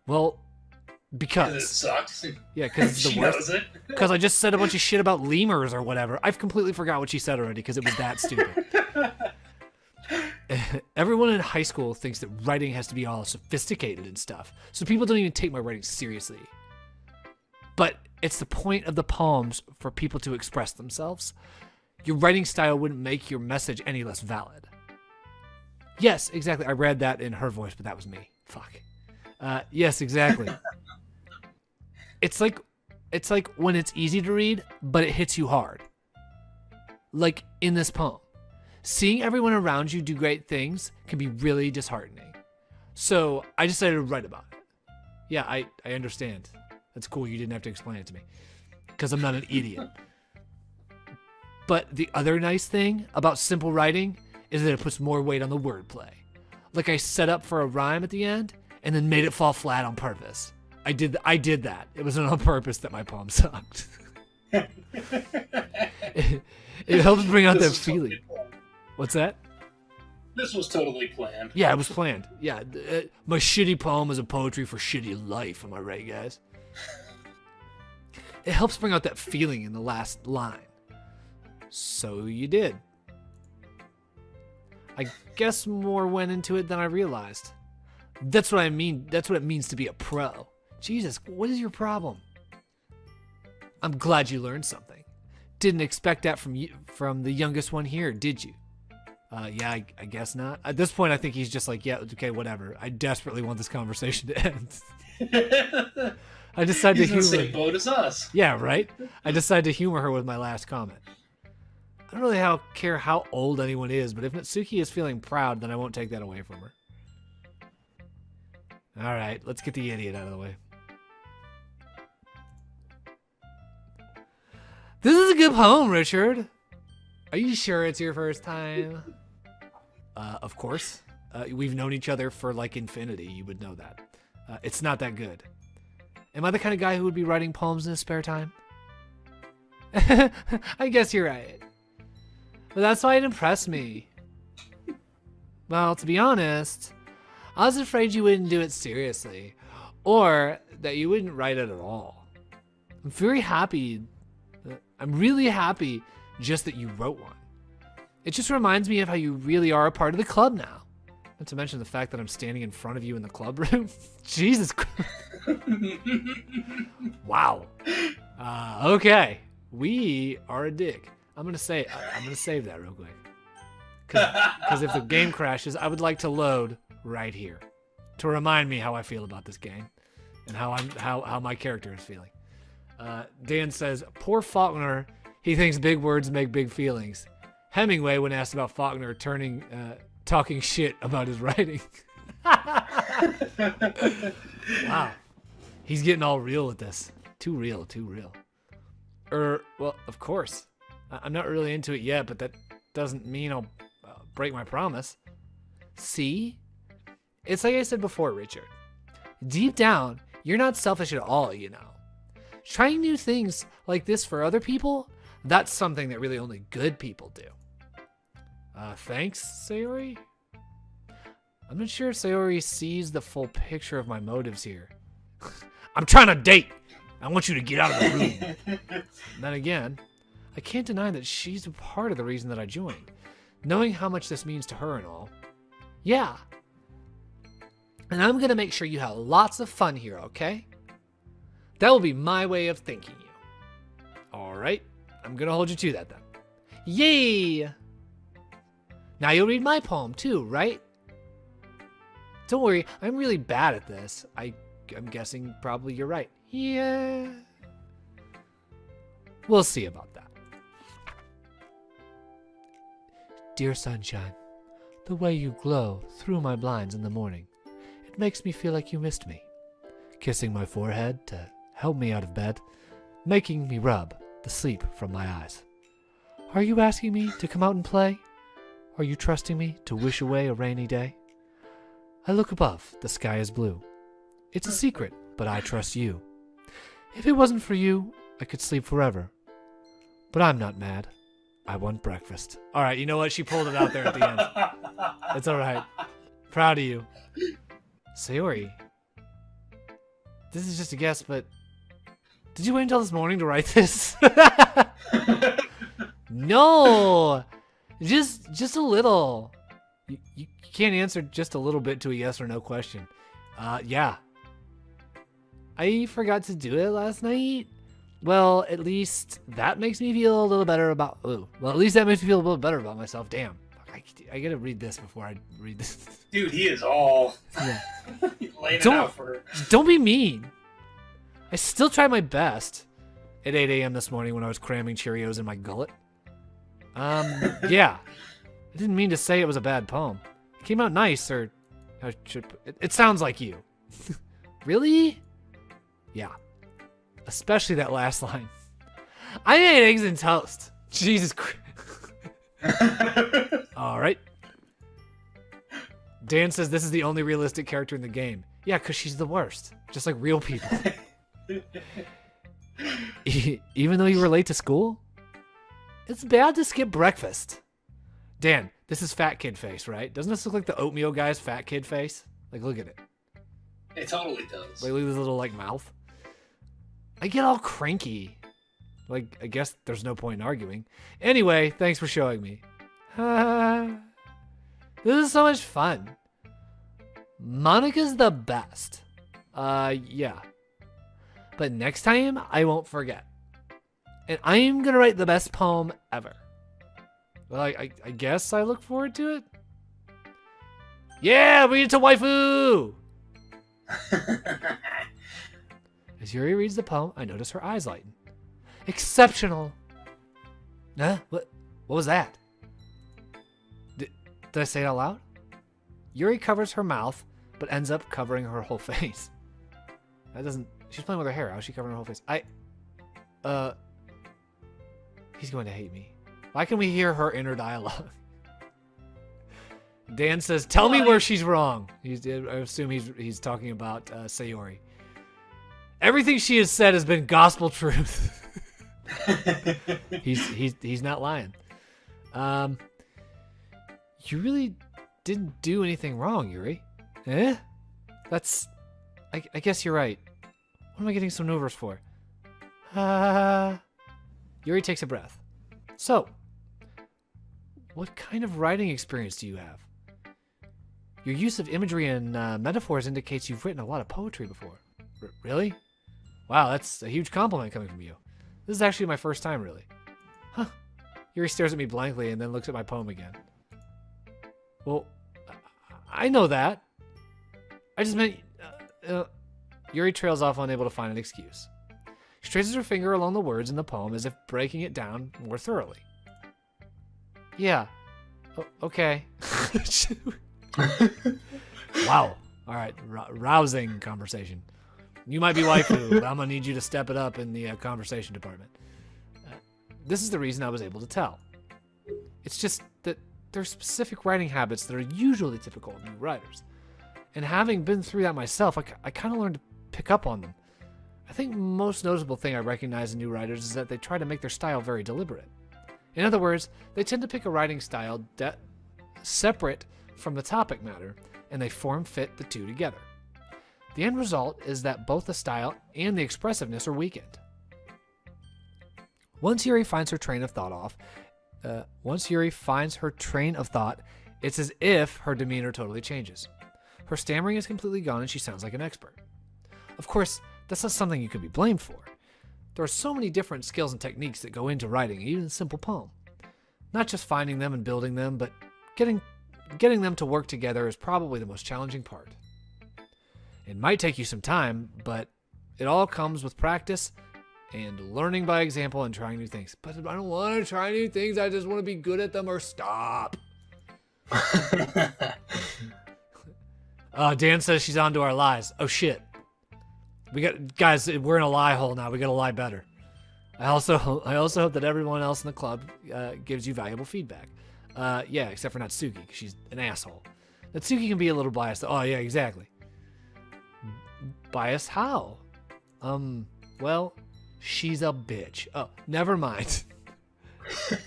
Well, because. It sucks. Yeah, because it's the worst. Because I just said a bunch of shit about lemurs or whatever. I've completely forgot what she said already because it was that stupid. Everyone in high school thinks that writing has to be all sophisticated and stuff. So people don't even take my writing seriously. But it's the point of the poems for people to express themselves. Your writing style wouldn't make your message any less valid. Yes, exactly. I read that in her voice, but that was me. Fuck. Yes, exactly. It's like when it's easy to read, but it hits you hard. Like in this poem. Seeing everyone around you do great things can be really disheartening. So I decided to write about it. Yeah, I understand. That's cool. You didn't have to explain it to me. Because I'm not an idiot. But the other nice thing about simple writing is that it puts more weight on the wordplay. Like I set up for a rhyme at the end and then made it fall flat on purpose. I did that. It wasn't on purpose that my poem sucked. it helps bring out that feeling. What's that? This was totally planned. Yeah, it was planned. Yeah, my shitty poem is a poetry for shitty life. Am I right, guys? It helps bring out that feeling in the last line. So you did. I guess more went into it than I realized. That's what I mean. That's what it means to be a pro. Jesus, what is your problem? I'm glad you learned something. Didn't expect that from the youngest one here, did you? Yeah, I guess not. At this point, I think he's just like, yeah, okay, whatever. I desperately want this conversation to end. I decided to humor. He's in the same boat as us. Yeah, right? I decided to humor her with my last comment. I don't really care how old anyone is, but if Natsuki is feeling proud, then I won't take that away from her. All right, let's get the idiot out of the way. This is a good poem, Richard. Are you sure it's your first time? Of course. We've known each other for like infinity. You would know that. It's not that good. Am I the kind of guy who would be writing poems in his spare time? I guess you're right. But that's why it impressed me. Well, to be honest, I was afraid you wouldn't do it seriously, or that you wouldn't write it at all. I'm very happy. I'm really happy just that you wrote one. It just reminds me of how you really are a part of the club now. Not to mention the fact that I'm standing in front of you in the club room. Jesus Christ. Wow. Okay. We are a dick. I'm gonna save that real quick. Because if the game crashes, I would like to load right here to remind me how I feel about this game and how my character is feeling. Dan says, poor Faulkner, he thinks big words make big feelings. Hemingway, when asked about Faulkner talking shit about his writing. Wow. He's getting all real with this. Too real. Well, of course. I'm not really into it yet, but that doesn't mean I'll break my promise. See? It's like I said before, Richard. Deep down, you're not selfish at all, you know. Trying new things like this for other people, that's something that really only good people do. Thanks, Sayori? I'm not sure if Sayori sees the full picture of my motives here. I'm trying to date! I want you to get out of the room. Then again, I can't deny that she's a part of the reason that I joined. Knowing how much this means to her and all. Yeah. And I'm gonna make sure you have lots of fun here, okay? That will be my way of thanking you. Alright, I'm gonna hold you to that then. Yay! Now you'll read my poem too, right? Don't worry, I'm really bad at this. I'm guessing probably you're right. Yeah. We'll see about that. Dear sunshine, the way you glow through my blinds in the morning, it makes me feel like you missed me. Kissing my forehead to help me out of bed, making me rub the sleep from my eyes. Are you asking me to come out and play? Are you trusting me to wish away a rainy day? I look above, the sky is blue. It's a secret, but I trust you. If it wasn't for you, I could sleep forever. But I'm not mad. I want breakfast. All right, you know what? She pulled it out there at the end. It's all right. Proud of you. Sayori, this is just a guess, but did you wait until this morning to write this? No, just a little. You can't answer just a little bit to a yes or no question. Yeah. I forgot to do it last night. Well, at least that makes me feel a little better about. At least that makes me feel a little better about myself. Damn. I gotta read this before I read this. Dude, he is all laying it out for her. Don't be mean. I still tried my best at 8 a.m. this morning when I was cramming Cheerios in my gullet. Yeah. I didn't mean to say it was a bad poem. It came out nice, or it sounds like you. Really? Yeah. Especially that last line. I ate eggs and toast. Jesus Christ. All right. Dan says this is the only realistic character in the game. Yeah, because she's the worst. Just like real people. Even though you were late to school? It's bad to skip breakfast. Dan, this is fat kid face, right? Doesn't this look like the oatmeal guy's fat kid face? Like, look at it. It totally does. Like, look at this little, like, mouth. I get all cranky. Like, I guess there's no point in arguing. Anyway, thanks for showing me. This is so much fun. Monica's the best. Yeah. But next time, I won't forget. And I am going to write the best poem ever. Well, I guess I look forward to it. Yeah, we get to waifu! As Yuri reads the poem, I notice her eyes lighten. Exceptional! Huh? What was that? Did I say it out loud? Yuri covers her mouth, but ends up covering her whole face. That doesn't... She's playing with her hair. How's she covering her whole face? He's going to hate me. Why can we hear her inner dialogue? Dan says, tell me where she's wrong. I assume he's talking about Sayori. Everything she has said has been gospel truth. He's not lying. You really didn't do anything wrong, Yuri. Eh? I guess you're right. What am I getting so nervous for? Yuri takes a breath. So, what kind of writing experience do you have? Your use of imagery and metaphors indicates you've written a lot of poetry before. Really? Wow, that's a huge compliment coming from you. This is actually my first time, really. Huh. Yuri stares at me blankly and then looks at my poem again. Well, I know that. I just meant... Yuri trails off, unable to find an excuse. She traces her finger along the words in the poem as if breaking it down more thoroughly. Yeah. Okay. Wow. All right. Rousing conversation. You might be waifu, but I'm going to need you to step it up in the conversation department. This is the reason I was able to tell. It's just that there are specific writing habits that are usually typical of new writers. And having been through that myself, I kind of learned to pick up on them. I think most notable thing I recognize in new writers is that they try to make their style very deliberate. In other words, they tend to pick a writing style separate from the topic matter, and they form-fit the two together. The end result is that both the style and the expressiveness are weakened. Once Yuri finds her train of thought, it's as if her demeanor totally changes. Her stammering is completely gone and she sounds like an expert. Of course, that's not something you could be blamed for. There are so many different skills and techniques that go into writing even a simple poem. Not just finding them and building them, but getting them to work together is probably the most challenging part. It might take you some time, but it all comes with practice and learning by example and trying new things. But I don't want to try new things, I just want to be good at them or stop. Dan says she's onto our lies. Oh shit. Guys, we're in a lie hole now. We gotta lie better. I also hope that everyone else in the club gives you valuable feedback. Yeah, except for Natsuki, because she's an asshole. Natsuki can be a little biased. Oh yeah, exactly. Biased how? Well, she's a bitch. Oh, never mind.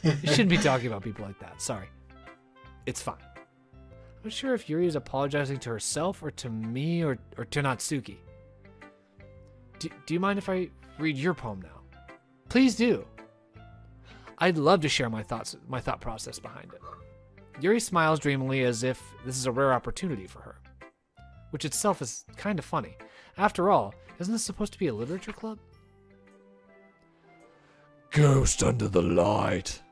You shouldn't be talking about people like that. Sorry. It's fine. I'm not sure if Yuri is apologizing to herself or to me or to Natsuki. Do you mind if I read your poem now? Please do. I'd love to share my thought process behind it. Yuri smiles dreamily as if this is a rare opportunity for her, which itself is kind of funny. After all, isn't this supposed to be a literature club? Ghost under the light.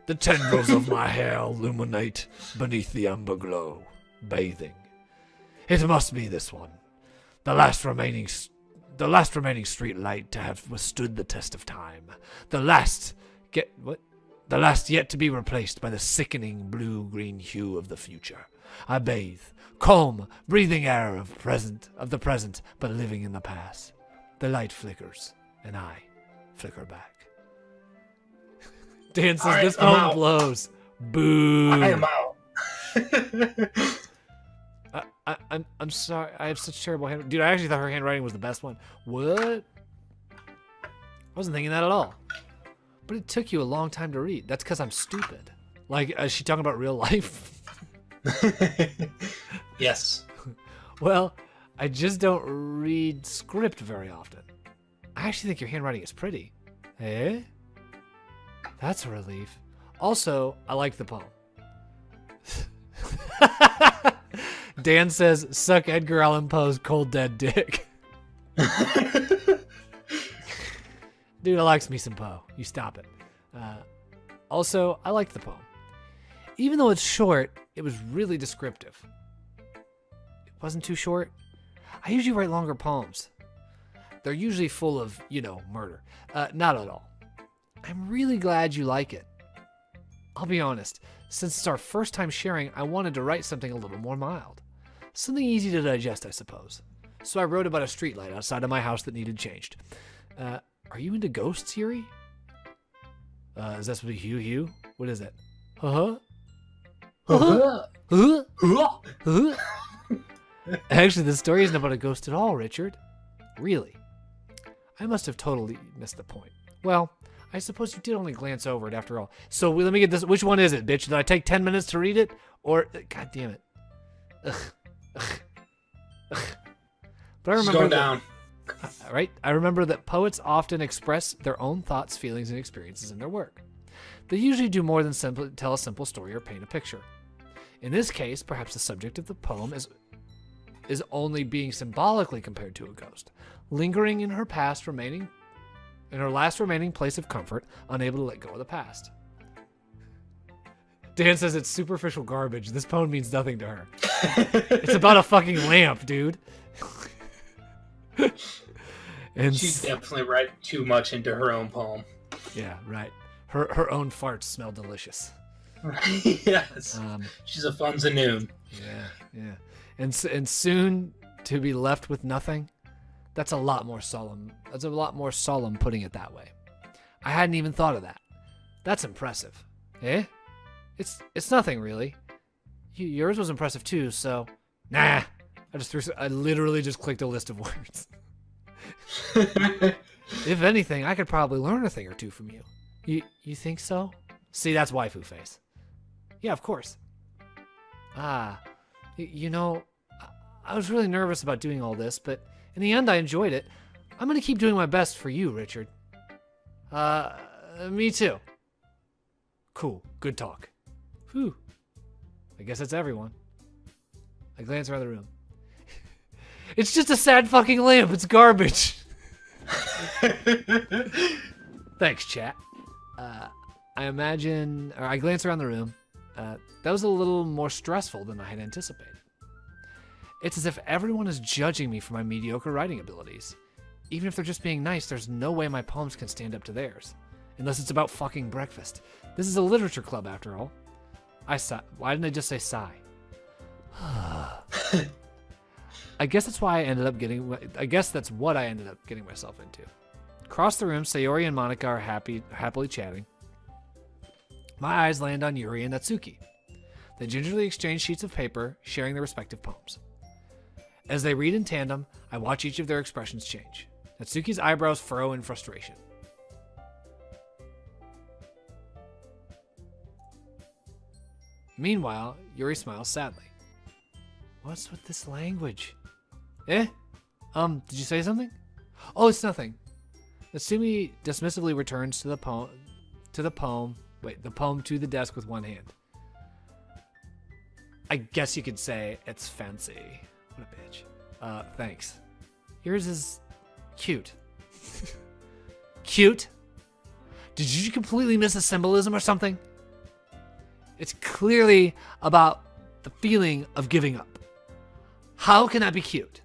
The tendrils of my hair illuminate beneath the amber glow, bathing. It must be this one, the last remaining street light to have withstood the test of time. The last yet to be replaced by the sickening blue-green hue of the future. I bathe, calm, breathing air of the present, but living in the past. The light flickers, and I flicker back. Dan says this poem blows. Boo. I am out. I'm sorry. I have such terrible handwriting. Dude, I actually thought her handwriting was the best one. What? I wasn't thinking that at all. But it took you a long time to read. That's because I'm stupid. Like, is she talking about real life? Yes. Well, I just don't read script very often. I actually think your handwriting is pretty. Eh? That's a relief. Also, I like the poem. Dan says, suck Edgar Allan Poe's cold dead dick. Dude, I likes me some Poe. You stop it. Also, I like the poem. Even though it's short, it was really descriptive. It wasn't too short. I usually write longer poems. They're usually full of, murder. Not at all. I'm really glad you like it. I'll be honest, since it's our first time sharing, I wanted to write something a little more mild. Something easy to digest, I suppose. So I wrote about a streetlight outside of my house that needed changed. Are you into ghosts, Yuri? Is that supposed to be Hugh? What is it? Uh-huh. Uh-huh. Actually, the story isn't about a ghost at all, Richard. Really? I must have totally missed the point. Well, I suppose you did only glance over it after all. So let me get this. Which one is it, bitch? Did I take 10 minutes to read it? Or, god damn it. But I remember She's going down. Right? I remember that poets often express their own thoughts, feelings, and experiences in their work. They usually do more than simply tell a simple story or paint a picture. In this case, perhaps the subject of the poem is only being symbolically compared to a ghost, lingering in her last remaining place of comfort, unable to let go of the past. Dan says it's superficial garbage. This poem means nothing to her. It's about a fucking lamp, dude. And She's definitely writing too much into her own poem. Yeah, right. Her own farts smell delicious. Yes. She's a Funza noon. Yeah. And soon to be left with nothing. That's a lot more solemn. That's a lot more solemn putting it that way. I hadn't even thought of that. That's impressive. Eh? It's nothing really. Yours was impressive too, so nah. I literally just clicked a list of words. If anything, I could probably learn a thing or two from you. You think so? See, that's waifu face. Yeah, of course. I was really nervous about doing all this, but in the end I enjoyed it. I'm gonna keep doing my best for you, Richard. Me too. Cool, good talk. Whew. I guess that's everyone. I glance around the room. It's just a sad fucking lamp. It's garbage. Thanks, chat. I glance around the room. That was a little more stressful than I had anticipated. It's as if everyone is judging me for my mediocre writing abilities. Even if they're just being nice, there's no way my poems can stand up to theirs. Unless it's about fucking breakfast. This is a literature club, after all. I sigh. Why didn't I just say sigh? I guess that's what I ended up getting myself into. Across the room, Sayori and Monkia are happily chatting. My eyes land on Yuri and Natsuki. They gingerly exchange sheets of paper, sharing their respective poems. As they read in tandem, I watch each of their expressions change. Natsuki's eyebrows furrow in frustration. Meanwhile, Yuri smiles sadly. What's with this language? Did you say something? Oh, it's nothing. Natsumi dismissively returns the poem to the desk with one hand. I guess you could say it's fancy. What a bitch. Thanks. Yours is cute. Cute? Did you completely miss the symbolism or something? It's clearly about the feeling of giving up. How can that be cute?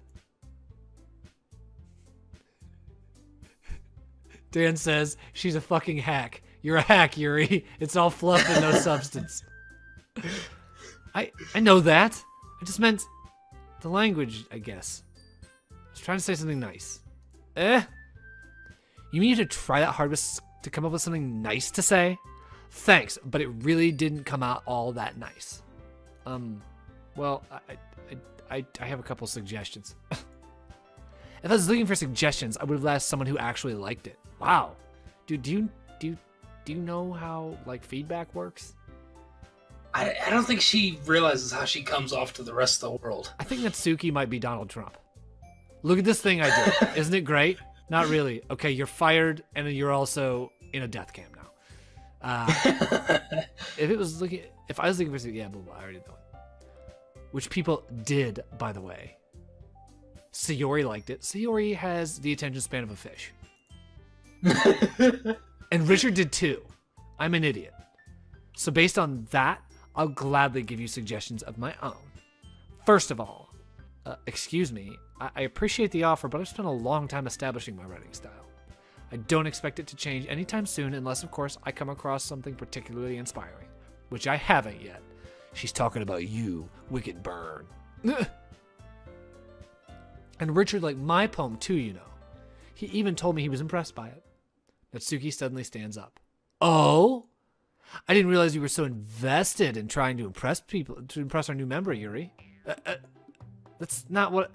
Dan says, she's a fucking hack. You're a hack, Yuri. It's all fluff and no substance. I know that. I just meant the language, I guess. I was trying to say something nice. You mean you had to try that hard to come up with something nice to say? Thanks, but it really didn't come out all that nice. Well, I have a couple suggestions. If I was looking for suggestions, I would have asked someone who actually liked it. Wow. Dude, do you know how like feedback works? I don't think she realizes how she comes off to the rest of the world. I think Natsuki might be Donald Trump. Look at this thing I did. Isn't it great? Not really. Okay, you're fired, and then you're also in a death camp now. If I was looking for, yeah, blah, blah, I already know it. Which people did, by the way. Sayori liked it. Sayori has the attention span of a fish. And Richard did too. I'm an idiot. So based on that, I'll gladly give you suggestions of my own. First of all, excuse me, I appreciate the offer, but I've spent a long time establishing my writing style. I don't expect it to change anytime soon unless, of course, I come across something particularly inspiring, which I haven't yet. She's talking about you, Wicked Burn. And Richard liked my poem too, you know. He even told me he was impressed by it. Natsuki suddenly stands up. Oh? I didn't realize you were so invested in trying to impress people, to impress our new member, Yuri. That's not what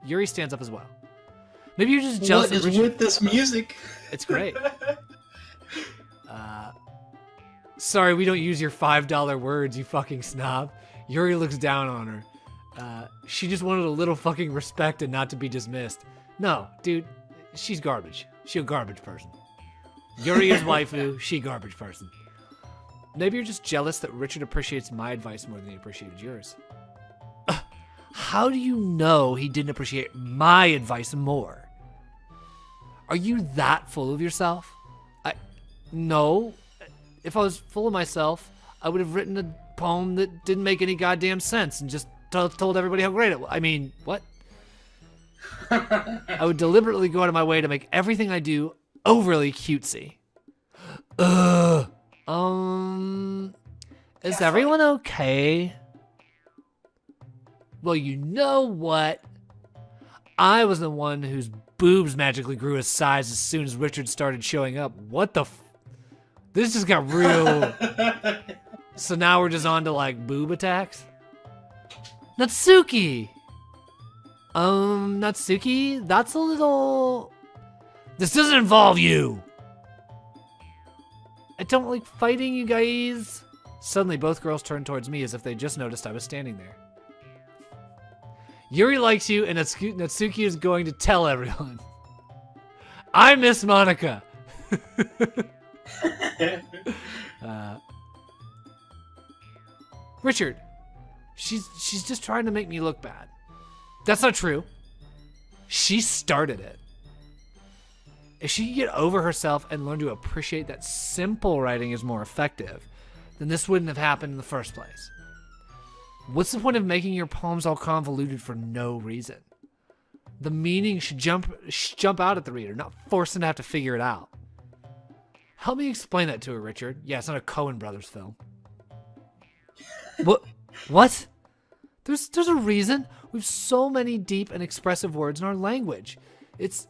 Yuri stands up as well. Maybe you're just jealous. What is with this music? It's great. Sorry, we don't use your $5 words, you fucking snob. Yuri looks down on her. She just wanted a little fucking respect and not to be dismissed. No, dude, she's garbage. She's a garbage person. Yuri is waifu, she garbage person. Maybe you're just jealous that Richard appreciates my advice more than he appreciated yours. How do you know he didn't appreciate my advice more? Are you that full of yourself? No. If I was full of myself, I would have written a poem that didn't make any goddamn sense and just told everybody how great it was. I mean, what? I would deliberately go out of my way to make everything I do overly cutesy. Is everyone okay? Well, you know what? I was the one whose boobs magically grew a size as soon as Richard started showing up. What the This just got real. So now we're just on to like boob attacks? Natsuki! Natsuki, that's a little... This doesn't involve you! I don't like fighting, you guys. Suddenly, both girls turned towards me as if they just noticed I was standing there. Yuri likes you, and Natsuki is going to tell everyone. I miss Monica. Richard, she's just trying to make me look bad. That's not true. She started it. If she could get over herself and learn to appreciate that simple writing is more effective, then this wouldn't have happened in the first place. What's the point of making your poems all convoluted for no reason? The meaning should jump out at the reader, not force them to have to figure it out. Help me explain that to her, Richard. Yeah, it's not a Coen Brothers film. What? There's a reason. We have so many deep and expressive words in our language. It's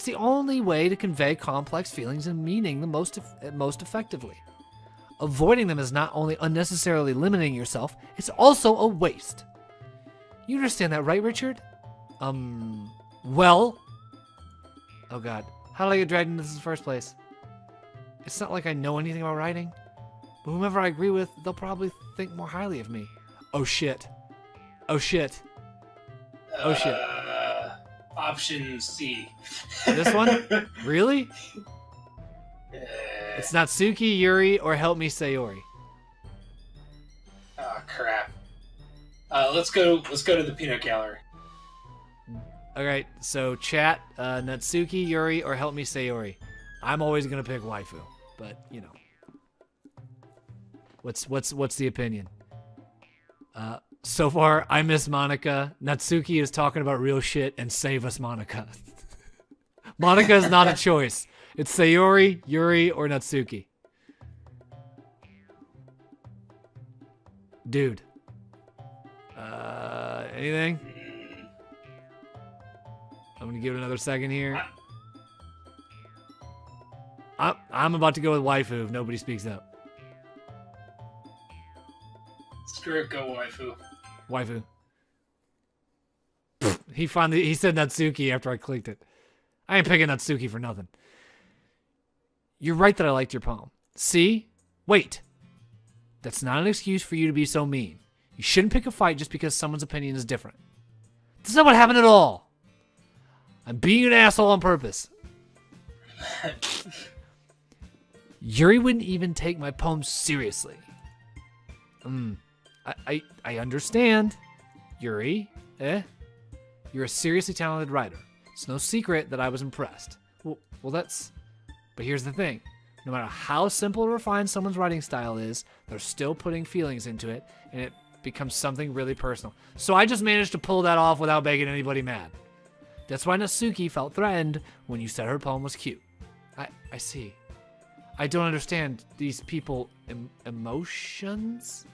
the only way to convey complex feelings and meaning the most effectively. Avoiding them is not only unnecessarily limiting yourself, it's also a waste. You understand that, right, Richard? Well... Oh god. How did I get dragged into this in the first place? It's not like I know anything about writing. But whomever I agree with, they'll probably think more highly of me. Oh shit. Oh shit. Oh shit. Option C. This one? Really? It's Natsuki, Yuri, or help me, Sayori. Oh crap. Let's go to the peanut gallery. Alright, so chat, Natsuki, Yuri, or help me, Sayori. I'm always gonna pick waifu, but you know. What's the opinion? So far, I miss Monica. Natsuki is talking about real shit, and save us, Monica. Monica is not a choice. It's Sayori, Yuri, or Natsuki. Dude. Anything? I'm gonna give it another second here. I'm about to go with waifu if nobody speaks up. Screw it, go waifu. Waifu. He said Natsuki after I clicked it. I ain't picking Natsuki for nothing. You're right that I liked your poem. See? Wait. That's not an excuse for you to be so mean. You shouldn't pick a fight just because someone's opinion is different. That's not what happened at all. I'm being an asshole on purpose. Yuri wouldn't even take my poem seriously. I understand. Yuri, You're a seriously talented writer. It's no secret that I was impressed. Well, but here's the thing. No matter how simple or refined someone's writing style is, they're still putting feelings into it, and it becomes something really personal. So I just managed to pull that off without making anybody mad. That's why Natsuki felt threatened when you said her poem was cute. I see. I don't understand these people emotions.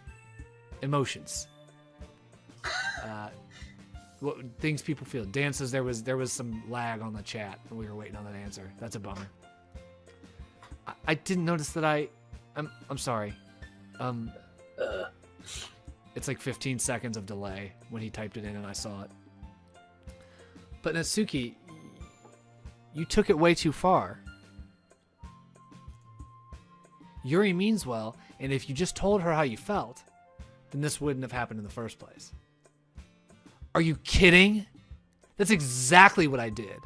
What things people feel. Dan says there was some lag on the chat when we were waiting on that answer. That's a bummer. I didn't notice that I'm sorry. It's like 15 seconds of delay when he typed it in and I saw it. But Natsuki, you took it way too far. Yuri means well, and if you just told her how you felt, then this wouldn't have happened in the first place. Are you kidding? That's exactly what I did.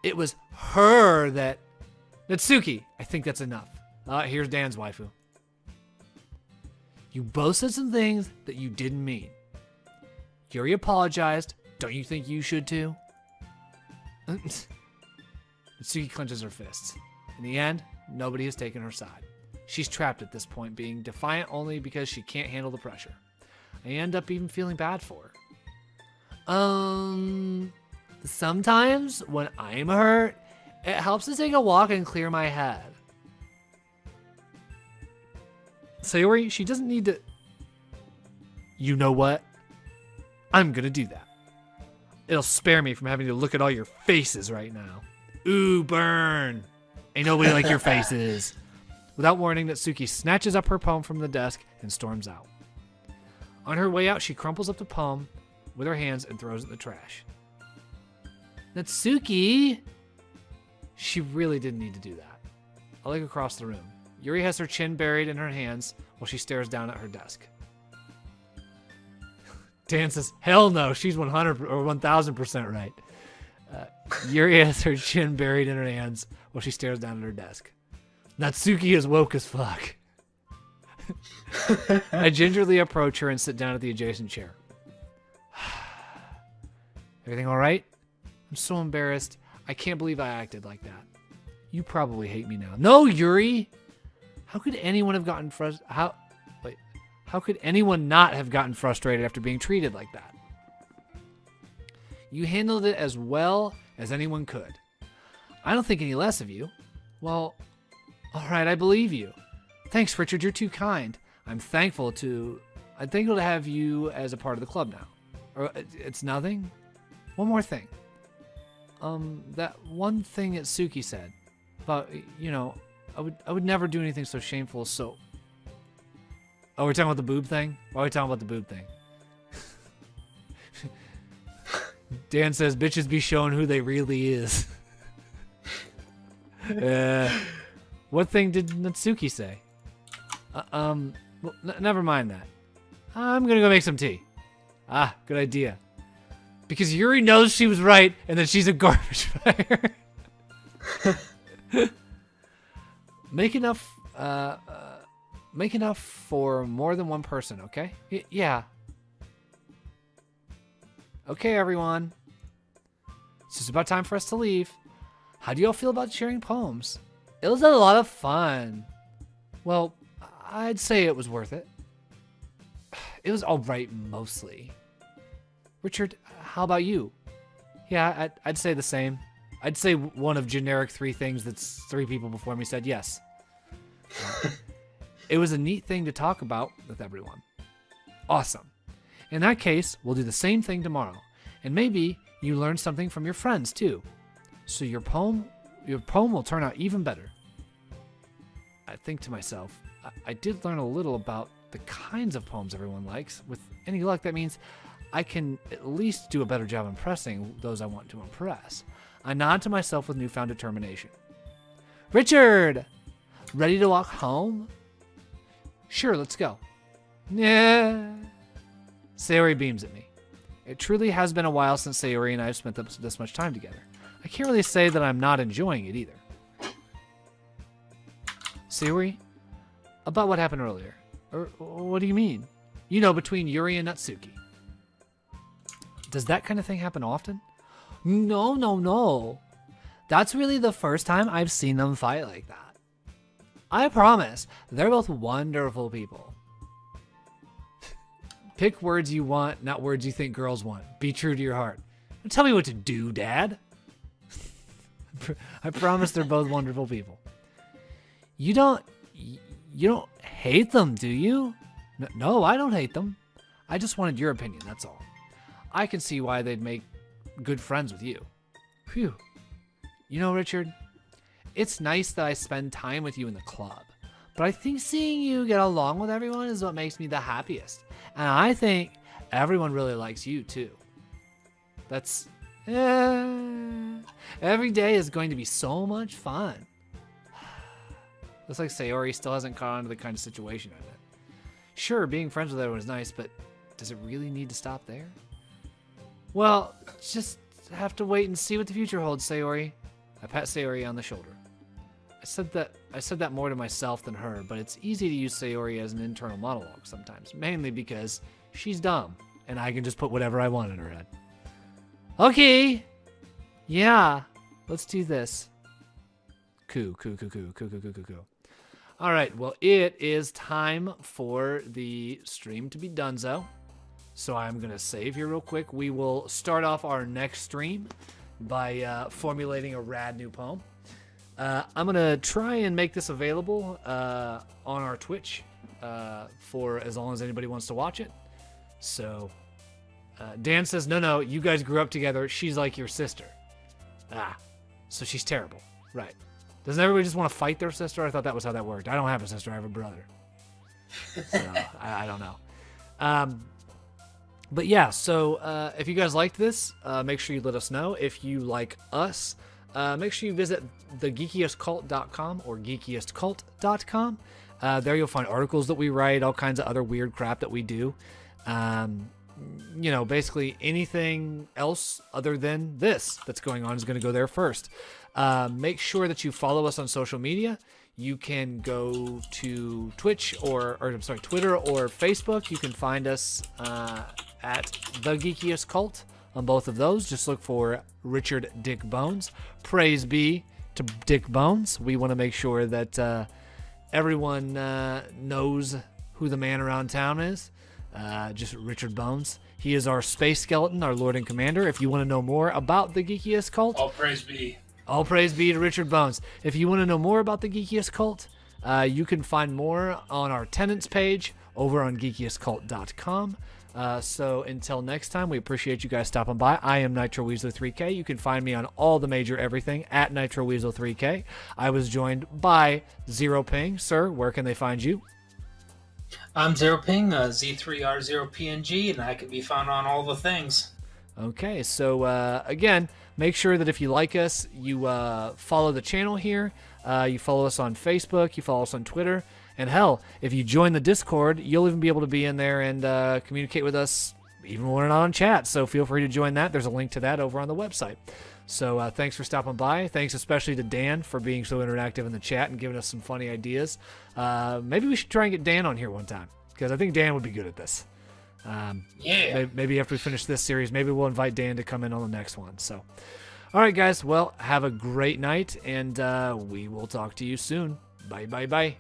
It was her that... Natsuki, I think that's enough. Here's Dan's waifu. You both said some things that you didn't mean. Yuri apologized. Don't you think you should too? Natsuki clenches her fists. In the end, nobody has taken her side. She's trapped at this point, being defiant only because she can't handle the pressure. I end up even feeling bad for her. Sometimes when I'm hurt, it helps to take a walk and clear my head. Sayori, she doesn't need to... You know what? I'm gonna do that. It'll spare me from having to look at all your faces right now. Ooh, burn. Ain't nobody like your faces. Without warning, Natsuki snatches up her poem from the desk and storms out. On her way out, she crumples up the poem with her hands and throws it in the trash. Natsuki! She really didn't need to do that. I look across the room. Yuri has her chin buried in her hands while she stares down at her desk. Dan says, hell no, she's 100 or 1000% right. Yuri has her chin buried in her hands while she stares down at her desk. Natsuki is woke as fuck. I gingerly approach her and sit down at the adjacent chair. Everything all right? I'm so embarrassed. I can't believe I acted like that. You probably hate me now. No, Yuri! How could anyone have gotten frustrated? How could anyone not have gotten frustrated after being treated like that? You handled it as well as anyone could. I don't think any less of you. Well, all right, I believe you. Thanks, Richard. You're too kind. I'm thankful to have you as a part of the club now. Or it's nothing. One more thing. That one thing that Suki said about, I would never do anything so shameful. So, oh, we're talking about the boob thing. Why are we talking about the boob thing? Dan says, "Bitches be showing who they really is." What thing did Natsuki say? Well, never mind that. I'm gonna go make some tea. Ah, good idea. Because Yuri knows she was right, and that she's a garbage fire. Make enough for more than one person, okay? Yeah. Okay, everyone. It's just about time for us to leave. How do y'all feel about sharing poems? It was a lot of fun. Well, I'd say it was worth it. It was alright mostly. Richard, how about you? Yeah, I'd say the same. I'd say one of generic 3 things that's 3 people before me said yes. It was a neat thing to talk about with everyone. Awesome. In that case, we'll do the same thing tomorrow. And maybe you learn something from your friends too. So your poem will turn out even better. I think to myself, I did learn a little about the kinds of poems everyone likes. With any luck, that means I can at least do a better job impressing those I want to impress. I nod to myself with newfound determination. Richard! Ready to walk home? Sure, let's go. Yeah. Sayori beams at me. It truly has been a while since Sayori and I have spent this much time together. I can't really say that I'm not enjoying it either. Sayori? About what happened earlier. Or what do you mean? You know, between Yuri and Natsuki. Does that kind of thing happen often? No. That's really the first time I've seen them fight like that. I promise, they're both wonderful people. Pick words you want, not words you think girls want. Be true to your heart. Don't tell me what to do, Dad. I promise they're both wonderful people. You don't hate them, do you? No, I don't hate them. I just wanted your opinion, that's all. I can see why they'd make good friends with you. Phew. You know, Richard, it's nice that I spend time with you in the club, but I think seeing you get along with everyone is what makes me the happiest. And I think everyone really likes you, too. That's... every day is going to be so much fun. Looks like Sayori still hasn't caught on to the kind of situation I'm in. Sure, being friends with everyone is nice, but does it really need to stop there? Well, just have to wait and see what the future holds, Sayori. I pat Sayori on the shoulder. I said that more to myself than her, but it's easy to use Sayori as an internal monologue sometimes, mainly because she's dumb, and I can just put whatever I want in her head. Okay. Yeah, let's do this. Coo. All right, well, it is time for the stream to be donezo. So I'm going to save here real quick. We will start off our next stream by formulating a rad new poem. I'm going to try and make this available on our Twitch for as long as anybody wants to watch it. So Dan says, no, you guys grew up together. She's like your sister. So she's terrible. Right. Doesn't everybody just want to fight their sister? I thought that was how that worked. I don't have a sister. I have a brother. So I don't know. But yeah, so if you guys liked this, make sure you let us know. If you like us, make sure you visit thegeekiestcult.com or geekiestcult.com. There you'll find articles that we write, all kinds of other weird crap that we do. You know, basically anything else other than this that's going on is going to go there first. Make sure that you follow us on social media. You can go to Twitch or Twitter or Facebook. You can find us at The Geekiest Cult on both of those. Just look for Richard Dick Bones. Praise be to Dick Bones. We want to make sure that everyone knows who the man around town is. Just Richard Bones. He is our space skeleton, our Lord and Commander. If you want to know more about the Geekiest Cult, all praise be. All praise be to Richard Bones. If you want to know more about the Geekiest Cult, you can find more on our tenets page over on geekiestcult.com. So until next time, we appreciate you guys stopping by. I am Nitro Weasel 3K. You can find me on all the major everything at Nitro Weasel 3K. I was joined by Zero Ping. Sir, where can they find you? I'm Zero Ping, Z3R0PNG, and I can be found on all the things. Okay, so again, make sure that if you like us, you follow the channel here. You follow us on Facebook. You follow us on Twitter. And hell, if you join the Discord, you'll even be able to be in there and communicate with us even when we're not on chat. So feel free to join that. There's a link to that over on the website. So thanks for stopping by. Thanks especially to Dan for being so interactive in the chat and giving us some funny ideas. Maybe we should try and get Dan on here one time, because I think Dan would be good at this. Yeah. Maybe after we finish this series, maybe we'll invite Dan to come in on the next one. So, all right, guys. Well, have a great night, and we will talk to you soon. Bye.